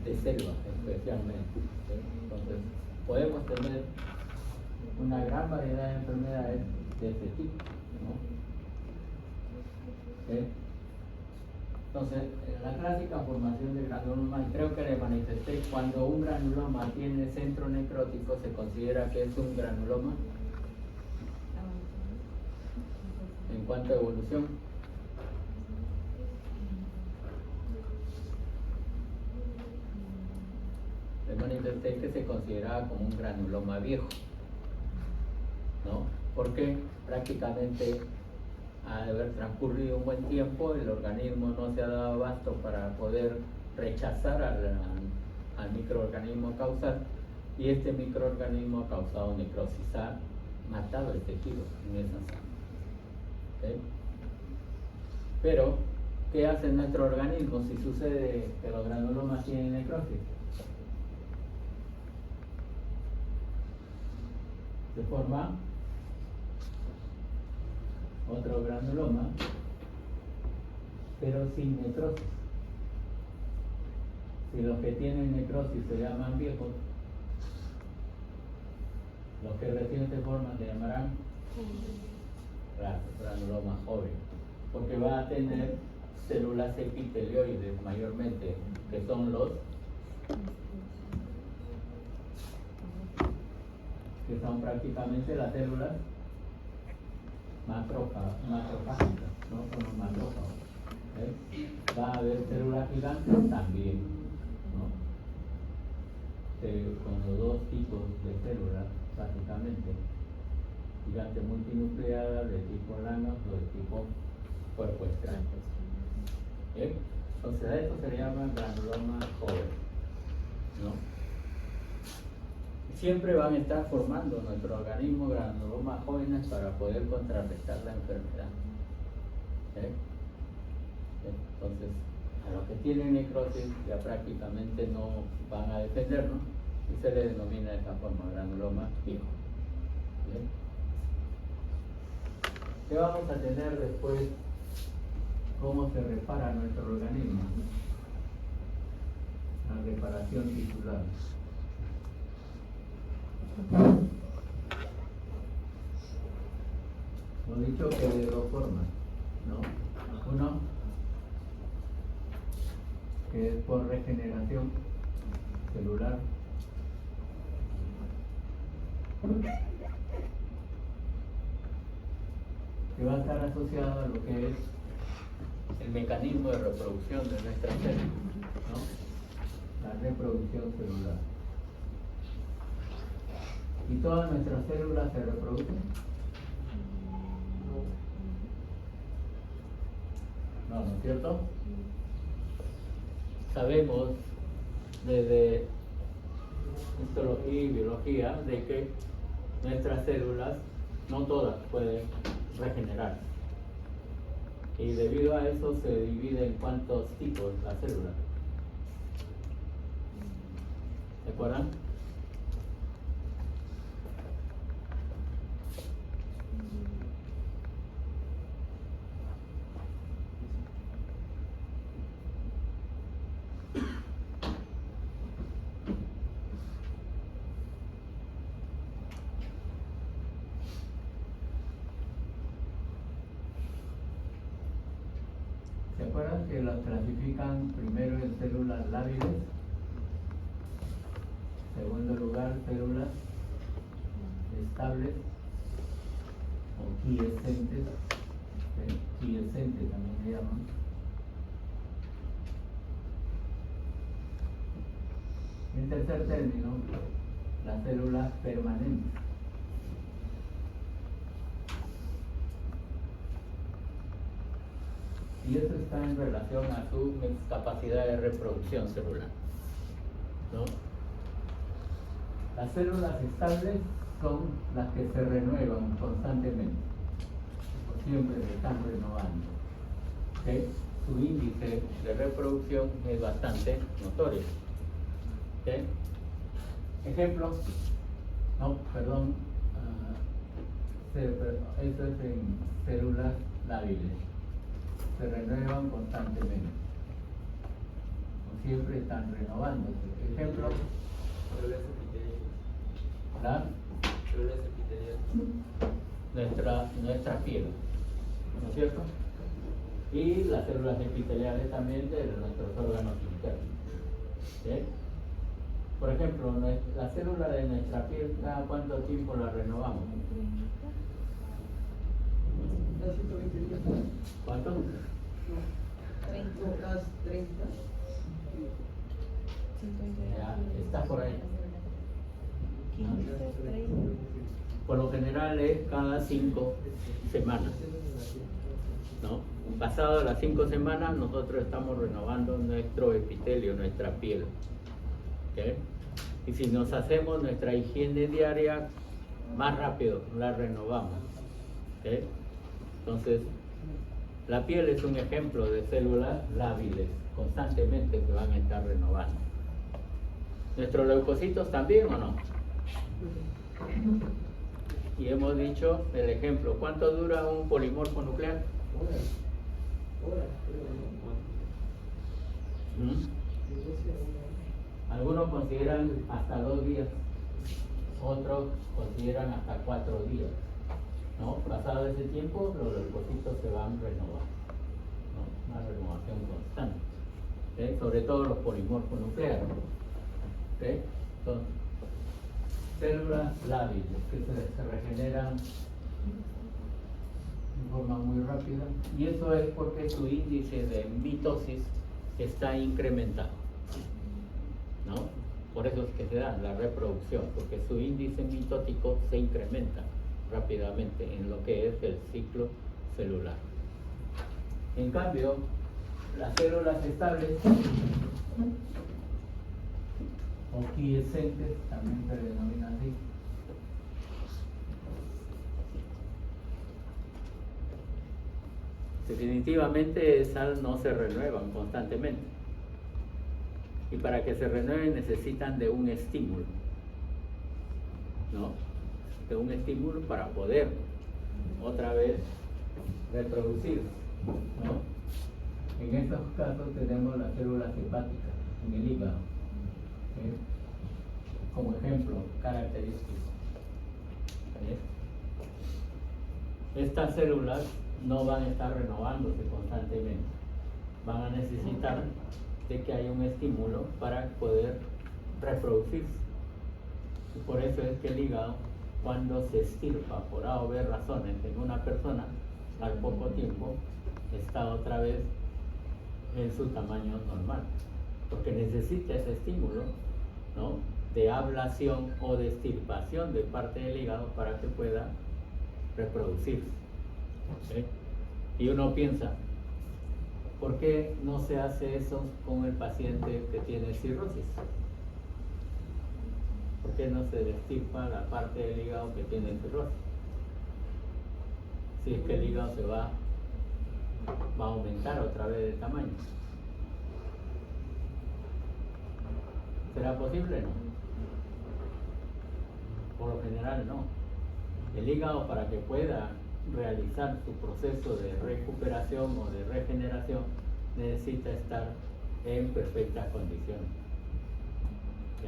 de selva especialmente, ¿sí? Entonces podemos tener una gran variedad de enfermedades de este tipo, ¿no? ¿Sí? Entonces, la clásica formación de granuloma, creo que le manifesté, cuando un granuloma tiene centro necrótico, se considera que es un granuloma. En cuanto a evolución, le manifesté que se consideraba como un granuloma viejo, ¿no? Porque prácticamente al haber transcurrido un buen tiempo, el organismo no se ha dado abasto para poder rechazar al microorganismo causal, y este microorganismo ha causado necrosis, ha matado el tejido en esa zona. ¿Sí? Pero, ¿qué hace nuestro organismo si sucede que los granulomas tienen necrosis? Se forma otro granuloma, pero sin necrosis. Si los que tienen necrosis se llaman viejos, los que recién se forman se llamarán granuloma joven, porque va a tener células epitelioides mayormente, que son prácticamente las células macrofágicas, ¿no? Son los macrófagos. Va a haber células gigantes también, ¿no? Con los dos tipos de células, básicamente, gigante multinucleada de tipo Langhans o de tipo cuerpo extraño. Entonces a eso se le llama granuloma joven, ¿no? Siempre van a estar formando nuestro organismo granulomas jóvenes para poder contrarrestar la enfermedad. Entonces, a los que tienen necrosis ya prácticamente no van a defendernos y se le denomina de esta forma granuloma viejo. ¿Qué vamos a tener después? ¿Cómo se repara nuestro organismo? La reparación tisular. Lo dicho que de dos formas, ¿no? Uno, que es por regeneración celular, que va a estar asociado a lo que es el mecanismo de reproducción de nuestras células, ¿no? La reproducción celular. ¿Y todas nuestras células se reproducen? No, ¿no es cierto? Sabemos desde histología y biología de que nuestras células no todas pueden regenerar. Y debido a eso se divide en cuántos tipos la célula. ¿Se acuerdan? ¿Se acuerdan que las clasifican primero en células lábiles? Segundo lugar, células estables o quiescentes, quiescentes también se llaman. En tercer término, las células permanentes. Y eso está en relación a su capacidad de reproducción celular, ¿no? Las células estables son las que se renuevan constantemente, siempre se están renovando, ¿okay? Su índice de reproducción es bastante notorio, ¿okay? Ejemplo, no, perdón, eso es en células lábiles, se renuevan constantemente, siempre están renovándose. Ejemplo,
Células epiteliales.
¿la?
Células epiteliales.
nuestra piel, ¿no es cierto? Y las células epiteliales también de nuestros órganos internos. ¿Sí? Por ejemplo, la célula de nuestra piel, ¿cada cuánto tiempo la renovamos?
Cada 120 días.
¿Cuánto?
30.
Cada 30.
50.
Ya, está por ahí.
15, 30.
Por lo general es cada 5 semanas, ¿no? Pasado las 5 semanas nosotros estamos renovando nuestro epitelio, nuestra piel, ¿okay? Y si nos hacemos nuestra higiene diaria, más rápido la renovamos, ¿okay? Entonces, la piel es un ejemplo de células lábiles, constantemente se van a estar renovando. ¿Nuestros leucocitos también o no? Y hemos dicho el ejemplo, ¿cuánto dura un polimorfo nuclear? Algunos consideran hasta 2 días, otros consideran hasta 4 días, ¿no? Pasado ese tiempo, los leucocitos se van renovando, ¿no? Una renovación constante, ¿okay? Sobre todo los polimorfos nucleares, ¿okay? Entonces, células lábiles que se regeneran de forma muy rápida, y eso es porque su índice de mitosis está incrementado, ¿no? Por eso es que se da la reproducción, porque su índice mitótico se incrementa rápidamente en lo que es el ciclo celular. En cambio, las células estables o quiescentes, también se denomina así, definitivamente esas no se renuevan constantemente, y para que se renueven necesitan de un estímulo, ¿no? De un estímulo para poder otra vez reproducirse, ¿no? En estos casos tenemos las células hepáticas en el hígado, ¿sí? Como ejemplo característico, ¿sí? Estas células no van a estar renovándose constantemente, van a necesitar de que haya un estímulo para poder reproducirse. Y por eso es que el hígado, cuando se extirpa por A o B razones en una persona, al poco tiempo está otra vez en su tamaño normal, porque necesita ese estímulo, ¿no?, de ablación o de extirpación de parte del hígado para que pueda reproducirse. ¿Ok? Y uno piensa, ¿por qué no se hace eso con el paciente que tiene cirrosis? ¿Por qué no se extirpa la parte del hígado que tiene cirrosis? Si es que el hígado se va a aumentar otra vez de tamaño. ¿Será posible? No. Por lo general no. El hígado, para que pueda realizar su proceso de recuperación o de regeneración, necesita estar en perfectas condiciones. ¿Ok?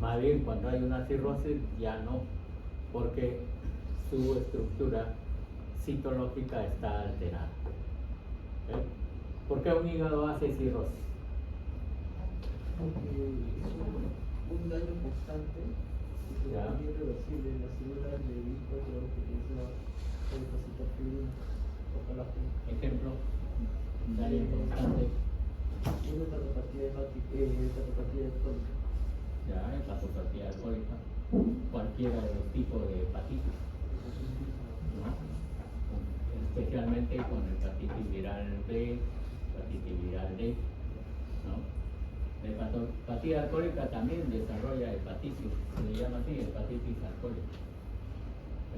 Más bien cuando hay una cirrosis ya no, porque su estructura citológica está alterada. ¿Ok? ¿Por qué un hígado hace cirrosis?
Porque es un daño constante y que
Ya.
es irreversible. Las células de B4 que utiliza el pacitafil o colágeno.
Ejemplo, un daño constante.
Una hepatopatía alcohólica.
Ya, hepatopatía alcohólica, cualquiera de los tipos de hepatitis, ¿no? Especialmente con hepatitis viral B, hepatitis viral D, ¿no? La hepatopatía alcohólica también desarrolla hepatitis, se le llama así, hepatitis alcohólica.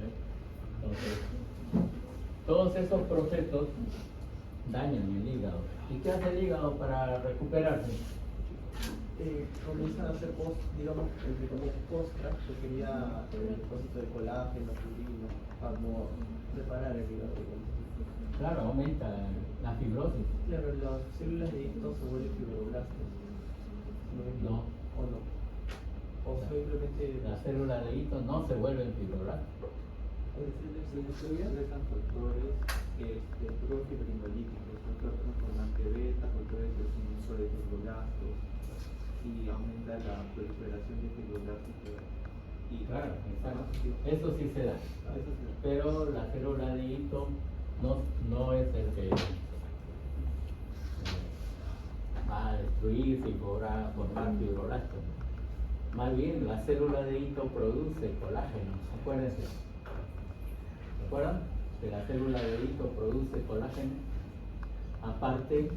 ¿Eh? Entonces, todos esos procesos dañan el hígado. ¿Y qué hace el hígado para recuperarse?
Comienzan a hacer entre comillas, postra, que quería el depósito de colágeno, purina, para no preparar el hígado.
Claro, aumenta la fibrosis.
Claro, las células de hito se vuelven fibroblastos.
No.
¿O no? O simplemente...
Las células de hito no se vuelven fibroblastos.
Se expresan factores profibrinolíticos, factor transformante beta, factores de crecimiento de fibroblastos, y aumenta la proliferación de fibroblastos. Y
Claro, exacto. Eso sí se da.
Eso sí.
Pero la célula de hito no es el que va a destruirse y podrá formar fibroblastos. Más bien, la célula de hito produce colágeno. Acuérdense. ¿Se acuerdan? Que la célula de hito produce colágeno, aparte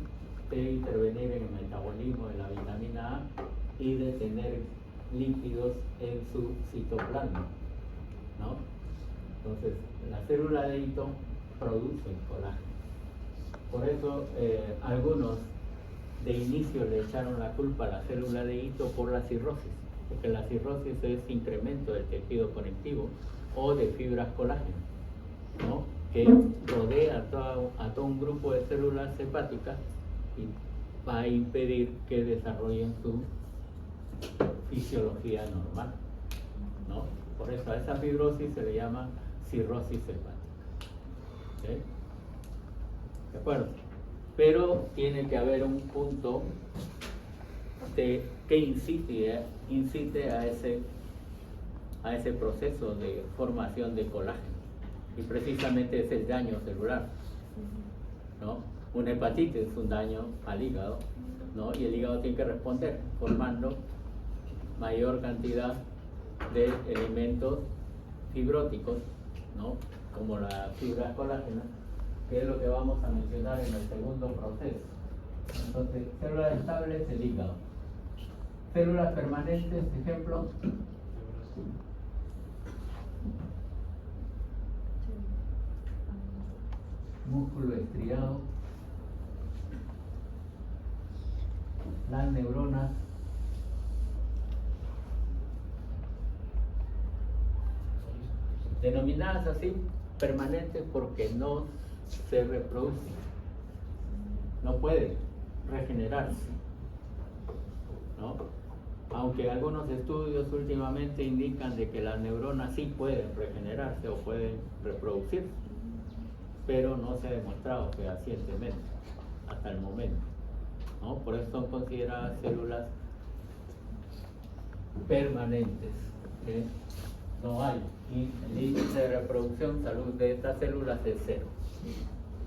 de intervenir en el metabolismo de la vitamina A y de tener lípidos en su citoplasma, ¿no? Entonces, la célula de hito produce colágeno. Por eso, algunos de inicio le echaron la culpa a la célula de hito por la cirrosis, porque la cirrosis es incremento del tejido conectivo o de fibras colágeno, ¿no?, que rodea a todo un grupo de células hepáticas y va a impedir que desarrollen su fisiología normal, ¿no? Por eso a esa fibrosis se le llama cirrosis hepática. ¿Okay? ¿De acuerdo? Pero tiene que haber un punto que incite a ese proceso de formación de colágeno, y precisamente es el daño celular, ¿no? Una hepatitis es un daño al hígado, ¿no? Y el hígado tiene que responder formando mayor cantidad de elementos fibróticos, ¿no?, como la fibra colágena, que es lo que vamos a mencionar en el segundo proceso. Entonces, células estables, el hígado. Células permanentes, ejemplo, músculo estriado, las neuronas, denominadas así permanentes porque no se reproducen, no pueden regenerarse, ¿no? Aunque algunos estudios últimamente indican de que las neuronas sí pueden regenerarse o pueden reproducirse, pero no se ha demostrado fehacientemente hasta el momento, ¿no? Por eso son consideradas células permanentes, ¿okay? No hay, y el índice de reproducción salud de estas células es 0.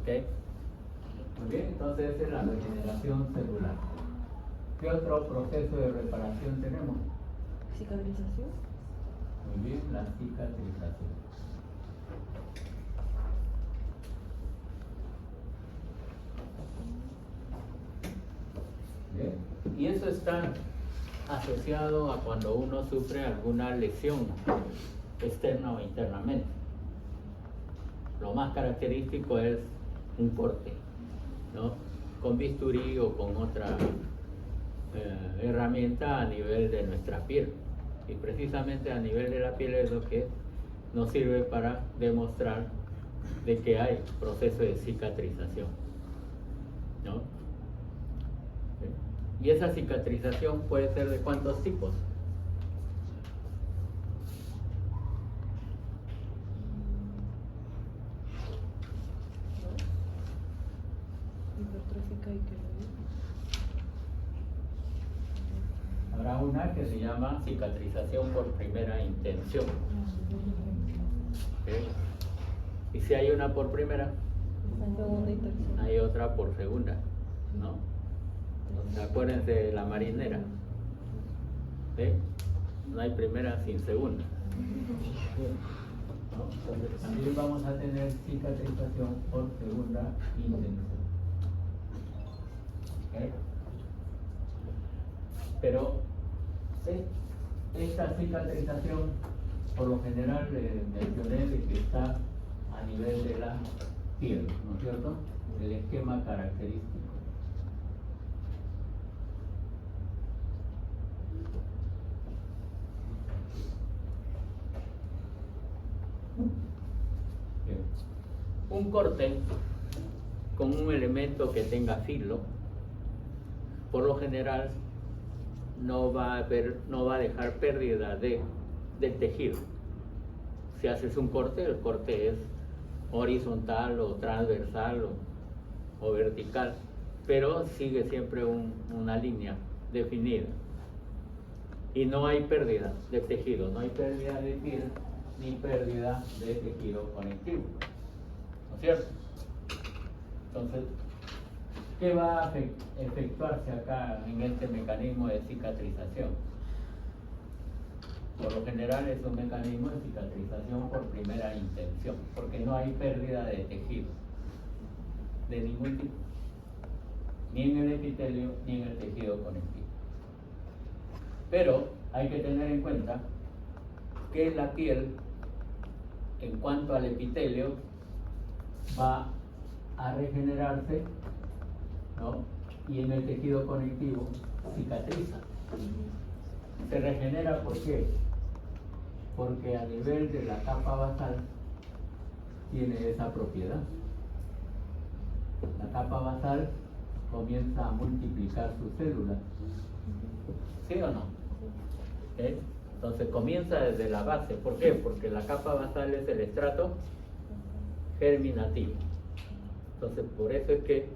¿Okay? Muy bien, entonces esa es la regeneración celular. ¿Qué otro proceso de reparación tenemos?
Cicatrización.
Muy bien, la cicatrización. Bien. Y eso está asociado a cuando uno sufre alguna lesión externa o internamente. Lo más característico es un corte, ¿no? Con bisturí o con otra herramienta a nivel de nuestra piel. Y precisamente a nivel de la piel es lo que nos sirve para demostrar de que hay proceso de cicatrización, ¿no? Y esa cicatrización puede ser de ¿cuántos tipos?
Hipertrófica y queloide.
Habrá una que se llama cicatrización por primera intención. ¿Ok? Y si hay una por primera,
Segunda y tercera.
hay otra por segunda, ¿no? Acuérdense de la marinera. ¿Sí? No hay primera sin segunda. ¿No? Entonces, también vamos a tener cicatrización por segunda intención. ¿Ok? Pero esta cicatrización, por lo general, mencioné de que está a nivel de la piel, ¿no es cierto? El esquema característico. Bien. Un corte con un elemento que tenga filo, por lo general no va a dejar pérdida del tejido. Si haces un corte, el corte es horizontal o transversal o vertical, pero sigue siempre una línea definida. Y no hay pérdida de tejido, no hay pérdida de piel ni pérdida de tejido conectivo, ¿no es cierto? Entonces, ¿qué va a efectuarse acá en este mecanismo de cicatrización? Por lo general es un mecanismo de cicatrización por primera intención, porque no hay pérdida de tejido, de ningún tipo, ni en el epitelio ni en el tejido conectivo. Pero hay que tener en cuenta que la piel, en cuanto al epitelio, va a regenerarse, ¿no? Y en el tejido conectivo cicatriza. Se regenera, ¿por qué? Porque a nivel de la capa basal tiene esa propiedad. La capa basal comienza a multiplicar sus células. ¿Sí o no? ¿Eh? Entonces comienza desde la base. ¿Por qué? Porque la capa basal es el estrato germinativo. Entonces por eso es que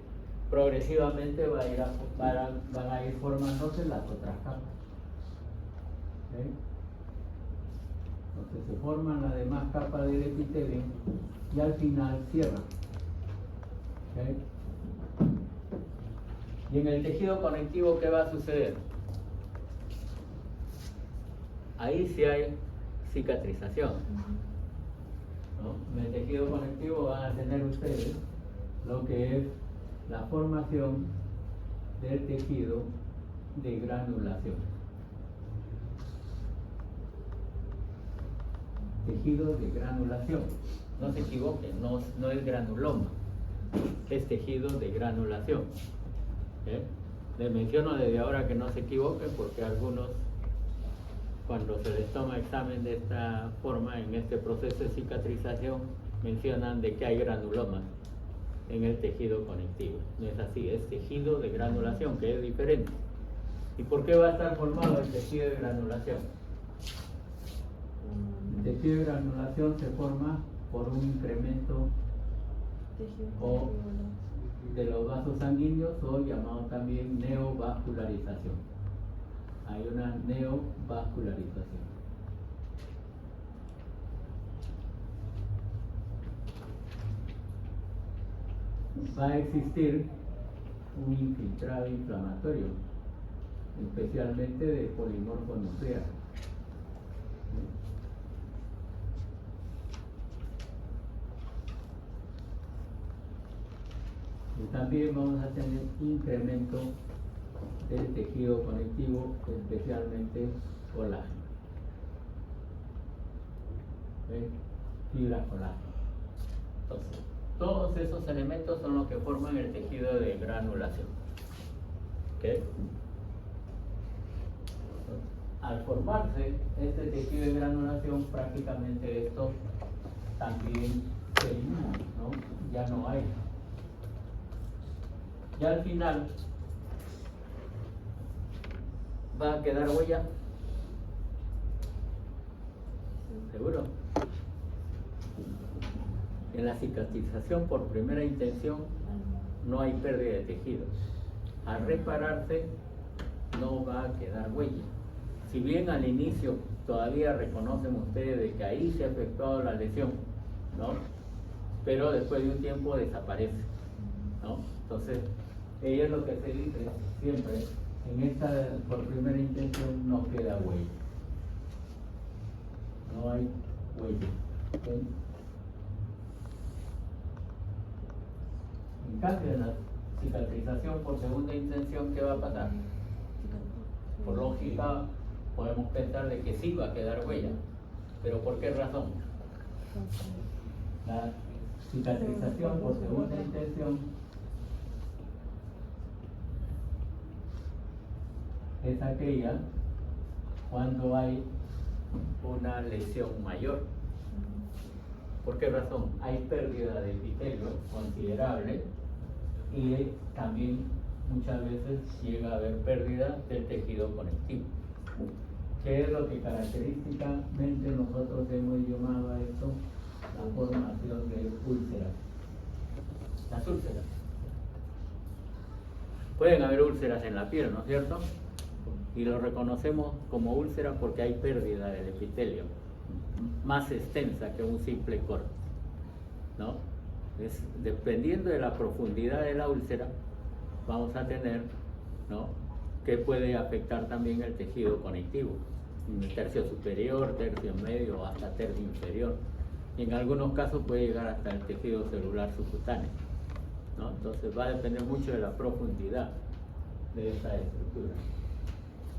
progresivamente van a ir formándose las otras capas. ¿Okay? Entonces se forman las demás capas del epitelio y al final cierran. ¿Okay? Y en el tejido conectivo, ¿qué va a suceder? Ahí sí hay cicatrización, ¿no? En el tejido conectivo van a tener ustedes lo que es la formación del tejido de granulación. Tejido de granulación. No se equivoquen, no es granuloma, es tejido de granulación. Les menciono desde ahora que no se equivoquen, porque algunos, cuando se les toma examen de esta forma, en este proceso de cicatrización, mencionan de que hay granulomas en el tejido conectivo. No es así, es tejido de granulación, que es diferente. ¿Y por qué va a estar formado el tejido de granulación? El tejido de granulación se forma por un incremento o de los vasos sanguíneos, o llamado también neovascularización. Hay una neovascularización. va a existir un infiltrado inflamatorio, especialmente de polimorfo nuclear. Y también vamos a tener incremento del tejido conectivo, especialmente colágeno. ¿Ven? Fibra colágeno. Entonces, todos esos elementos son los que forman el tejido de granulación. ¿Ok? Al formarse este tejido de granulación, prácticamente esto también se elimina, ¿no? Ya no hay. Ya al final va a quedar huella. ¿Seguro? En la cicatrización por primera intención no hay pérdida de tejido. Al repararse no va a quedar huella. Si bien al inicio todavía reconocen ustedes de que ahí se ha efectuado la lesión, ¿no? Pero después de un tiempo desaparece, ¿no? Entonces, ella es lo que se dice siempre, en esta por primera intención no queda huella. No hay huella. ¿Okay? En cambio, en la cicatrización por segunda intención, ¿qué va a pasar? Por lógica, podemos pensar de que sí va a quedar huella, pero ¿por qué razón? La cicatrización por segunda intención es aquella cuando hay una lesión mayor. ¿Por qué razón? Hay pérdida de epitelio considerable y también muchas veces llega a haber pérdida del tejido conectivo. ¿Qué es lo que característicamente nosotros hemos llamado a esto la formación de úlceras? Las úlceras. Pueden haber úlceras en la piel, ¿no es cierto? Y lo reconocemos como úlcera porque hay pérdida del epitelio, más extensa que un simple corte, ¿no? Dependiendo de la profundidad de la úlcera, vamos a tener, ¿no?, que puede afectar también el tejido conectivo, el tercio superior, tercio medio o hasta tercio inferior. Y en algunos casos puede llegar hasta el tejido celular subcutáneo, ¿no? Entonces va a depender mucho de la profundidad de esa estructura.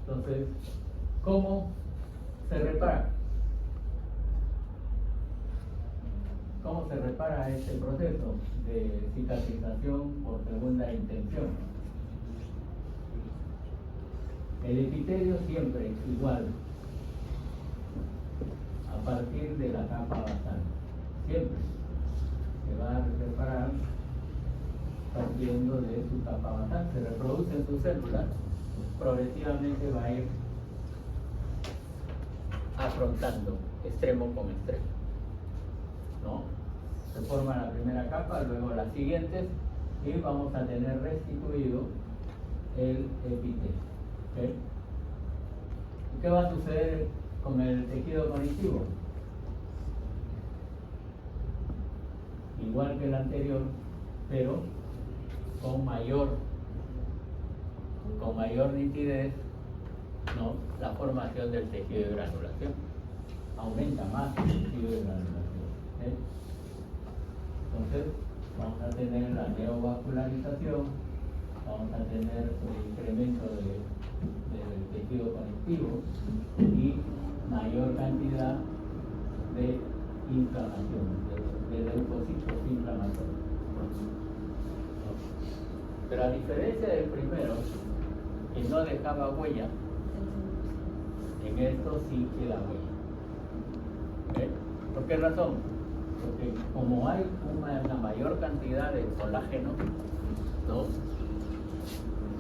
Entonces, ¿cómo se repara? ¿Cómo se repara este proceso de cicatrización por segunda intención? El epitelio siempre es igual a partir de la capa basal. Siempre se va a reparar partiendo de su capa basal. Se reproducen sus células, progresivamente va a ir afrontando extremo con extremo, ¿no? Se forma la primera capa, luego las siguientes y vamos a tener restituido el epitelio. ¿Okay? ¿Y qué va a suceder con el tejido conectivo? Igual que el anterior, pero con mayor nitidez, ¿no?, la formación del tejido de granulación. Aumenta más el tejido de granulación. ¿Okay? Entonces, vamos a tener la neovascularización, vamos a tener el incremento del tejido conectivo y mayor cantidad de inflamación, de leucocitos inflamatorios. Pero a diferencia del primero, que no dejaba huella, en esto sí queda huella. ¿Okay? ¿Por qué razón? Porque como hay una mayor cantidad de colágeno, ¿no?,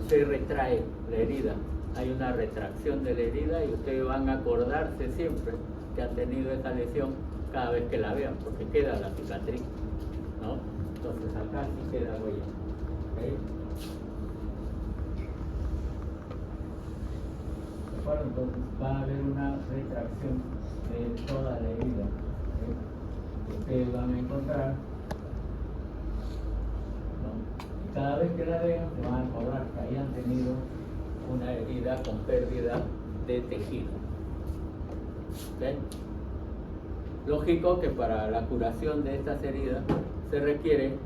se retrae la herida. Hay una retracción de la herida y ustedes van a acordarse siempre que han tenido esa lesión cada vez que la vean, porque queda la cicatriz, ¿no? Entonces acá sí queda huella. ¿Okay? ¿De acuerdo? Entonces va a haber una retracción de toda la herida. ¿Okay? Ustedes van a encontrar, ¿no?, Cada vez que la vean se van a acordar que hayan tenido una herida con pérdida de tejido. ¿Ok? Lógico que para la curación de estas heridas se requiere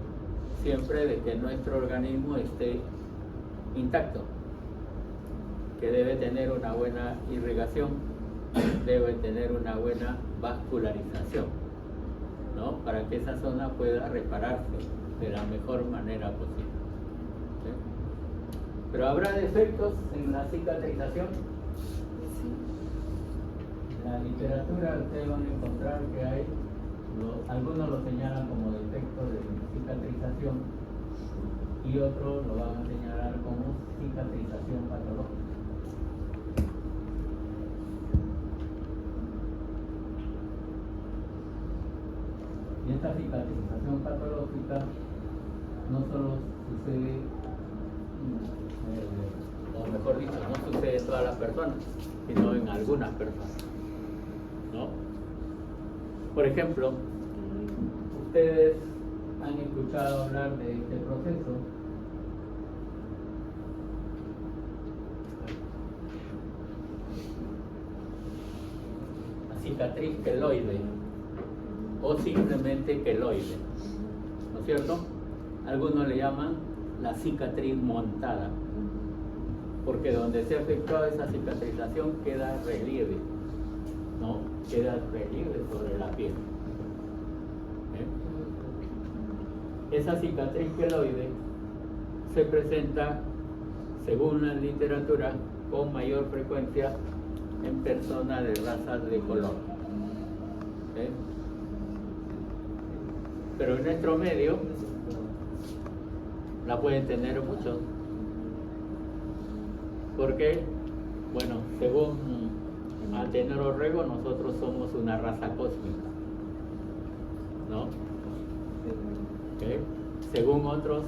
siempre de que nuestro organismo esté intacto, que debe tener una buena irrigación, debe tener una buena vascularización, ¿no? Para que esa zona pueda repararse de la mejor manera posible. ¿Sí? Pero habrá defectos en la cicatrización. En la literatura ustedes van a encontrar que hay, algunos lo señalan como defecto de cicatrización y otros lo van a señalar como cicatrización patológica. Y esta cicatrización patológica no solo sucede, o mejor dicho, no sucede en todas las personas, sino en algunas personas, ¿no? Por ejemplo, ustedes han escuchado hablar de este proceso la cicatriz queloide o simplemente queloide, ¿no es cierto? Algunos le llaman la cicatriz montada, porque donde se ha efectuado esa cicatrización queda relieve, ¿no? Queda relieve sobre la piel. Esa cicatriz queloide se presenta, según la literatura, con mayor frecuencia en personas de razas de color. Pero en nuestro medio la pueden tener muchos, porque, bueno, según Atenor Orrego, nosotros somos una raza cósmica, ¿no? ¿Okay? Según otros,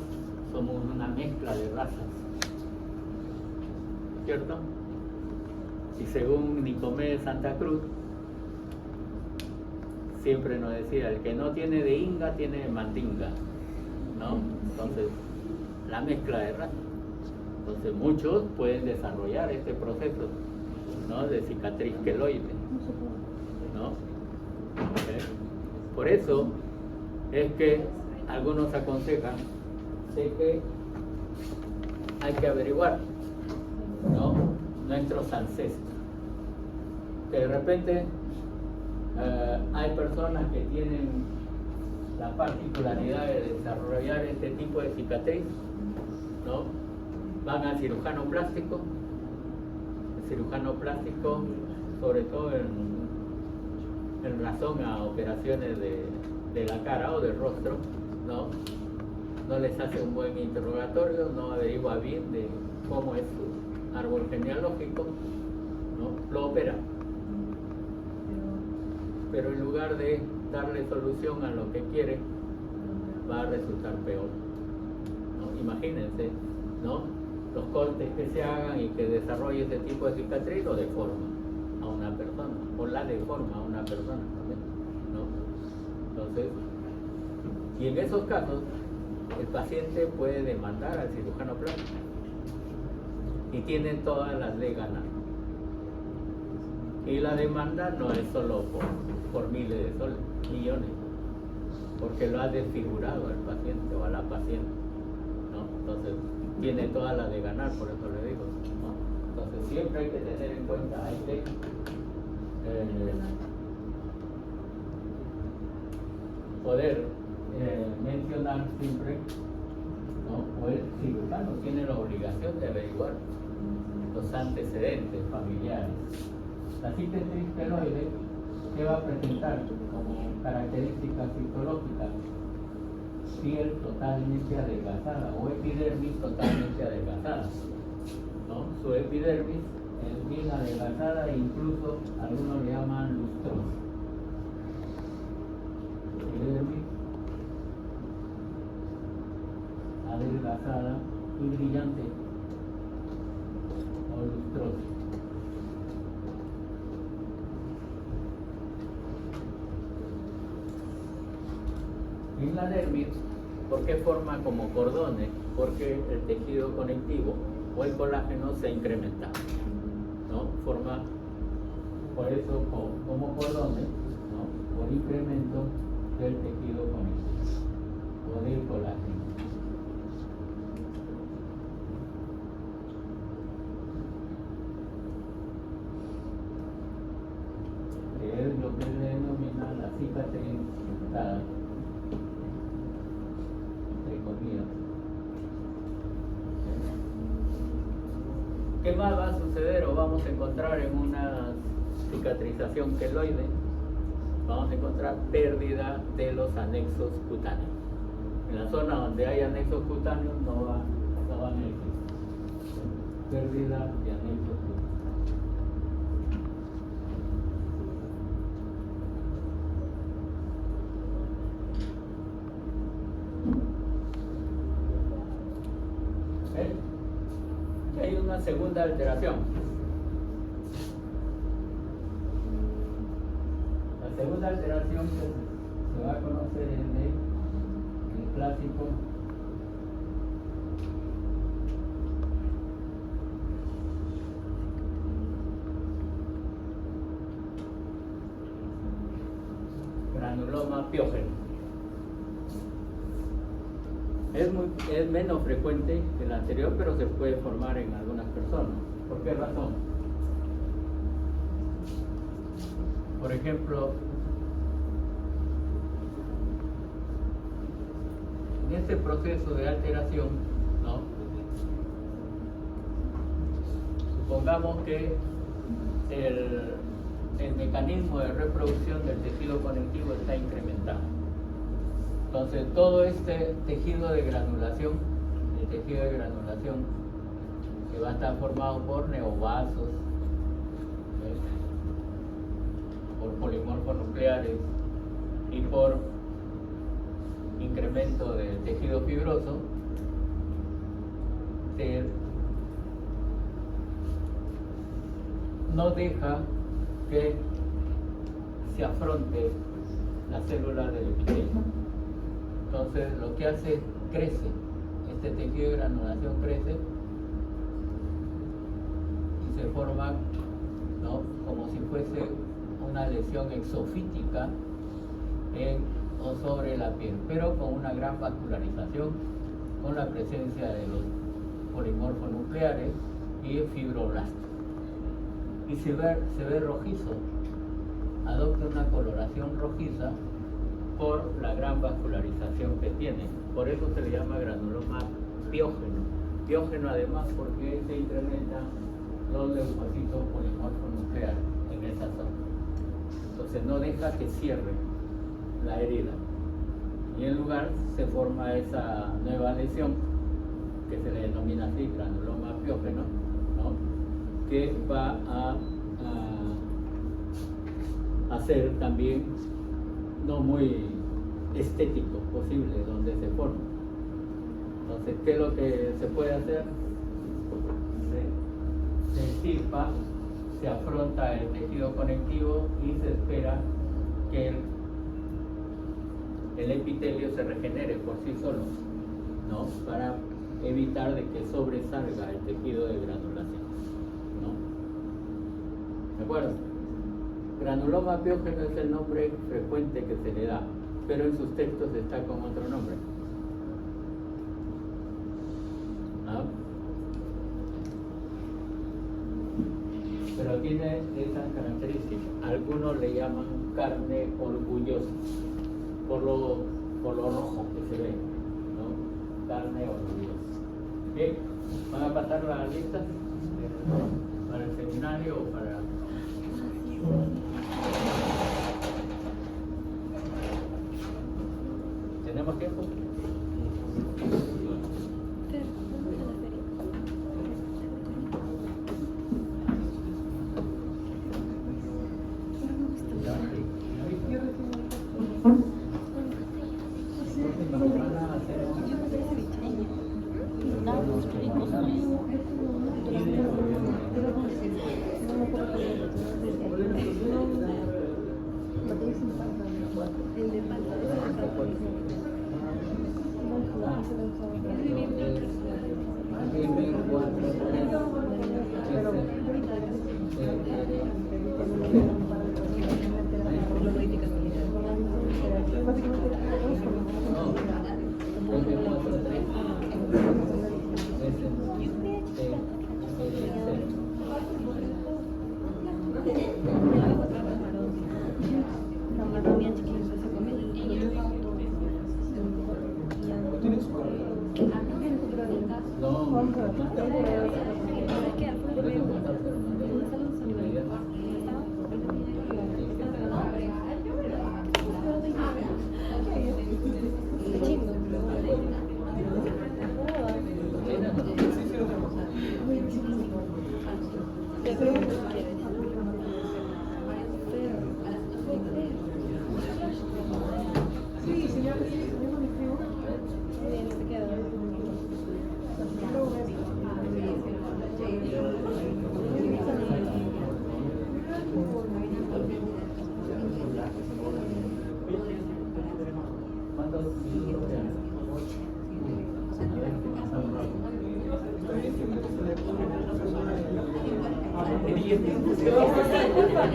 somos una mezcla de razas, ¿cierto? Y según Nicomé de Santa Cruz, siempre nos decía, el que no tiene de Inga tiene de Mandinga, ¿no? Entonces, la mezcla de razas. Entonces, muchos pueden desarrollar este proceso, ¿no? De cicatriz queloide, ¿no? ¿Okay? Por eso es que algunos aconsejan de que hay que averiguar, ¿no? Nuestros ancestros. Que de repente hay personas que tienen la particularidad de desarrollar este tipo de cicatriz, ¿no? Van al cirujano plástico. El cirujano plástico, sobre todo en razón a operaciones de la cara o del rostro, no les hace un buen interrogatorio, no averigua bien de cómo es su árbol genealógico, ¿no? Lo opera. Pero en lugar de darle solución a lo que quiere, va a resultar peor, ¿no? Imagínense, ¿no? Los cortes que se hagan y que desarrolle ese tipo de cicatriz lo deforma a una persona, o la deforma a una persona también, ¿no? Entonces, y en esos casos, el paciente puede demandar al cirujano plástico y tiene todas las de ganar. Y la demanda no es solo por miles de soles, millones, porque lo ha desfigurado al paciente o a la paciente, ¿no? Entonces, tiene toda la de ganar, por eso le digo, ¿no? Entonces, siempre hay que tener en cuenta, hay que poder mencionar siempre, ¿no? O el cirujano tiene la obligación de averiguar los antecedentes familiares. La cicatriz queloide, ¿qué va a presentar como características histológicas? Piel totalmente adelgazada o epidermis totalmente adelgazada, ¿no? Su epidermis es bien adelgazada e incluso algunos le llaman lustrosa. Epidermis adelgazada y brillante o lustrosa. En la dermis ¿Por qué forma como cordones? Porque el tejido conectivo o el colágeno se ha incrementado, ¿no? Forma, por eso, como cordones, ¿no? Por incremento del tejido conectivo o del colágeno. Que es lo que se denomina la cicatriz dentada, entre comillas. ¿Qué más va a suceder o vamos a encontrar en una cicatrización queloide? Vamos a encontrar pérdida de los anexos cutáneos. En la zona donde hay anexos cutáneos no van a existir. Pérdida de anexos cutáneos. Hay una segunda alteración. La segunda alteración que se va a conocer es el clásico granuloma piógeno. Es menos frecuente que el anterior, pero se puede formar en algunas personas. ¿Por qué razón? Por ejemplo, en este proceso de alteración, ¿no? Supongamos que el mecanismo de reproducción del tejido conectivo está incrementado. Entonces, todo este tejido de granulación, que va a estar formado por neovasos, por polimorfos nucleares y por incremento del tejido fibroso, no deja que se afronte la célula del epitelio. Entonces lo que hace es crece, este tejido de granulación crece y se forma, ¿no? Como si fuese una lesión exofítica o sobre la piel, pero con una gran vascularización, con la presencia de los polimorfos nucleares y fibroblastos. Y se ve rojizo, adopta una coloración rojiza por la gran vascularización que tiene. Por eso se le llama granuloma piógeno. Piógeno además porque se incrementan los leucocitos polimorfos nucleares en esa zona. Entonces no deja que cierre la herida. Y en lugar se forma esa nueva lesión que se le denomina así, granuloma piógeno, ¿no? Que va a ser también no muy estético posible donde se forma. Entonces, ¿qué es lo que se puede hacer? Se extirpa, se afronta el tejido conectivo y se espera que el epitelio se regenere por sí solo, ¿no? Para evitar de que sobresalga el tejido de granulación, ¿no? ¿De acuerdo? Granuloma piógeno es el nombre frecuente que se le da, pero en sus textos está con otro nombre. ¿No? Pero tiene esas características. Algunos le llaman carne orgullosa, por lo rojo que se ve, ¿no? Carne orgullosa. Bien, ¿van a pasar la lista para el seminario o para...? ¿Tenemos tiempo?
Sí, señor, yo me inscribo.
Bien, te queda.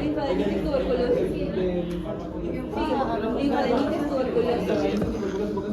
Hija de Nita tuberculosis. Sí, hija de Nita tuberculosis.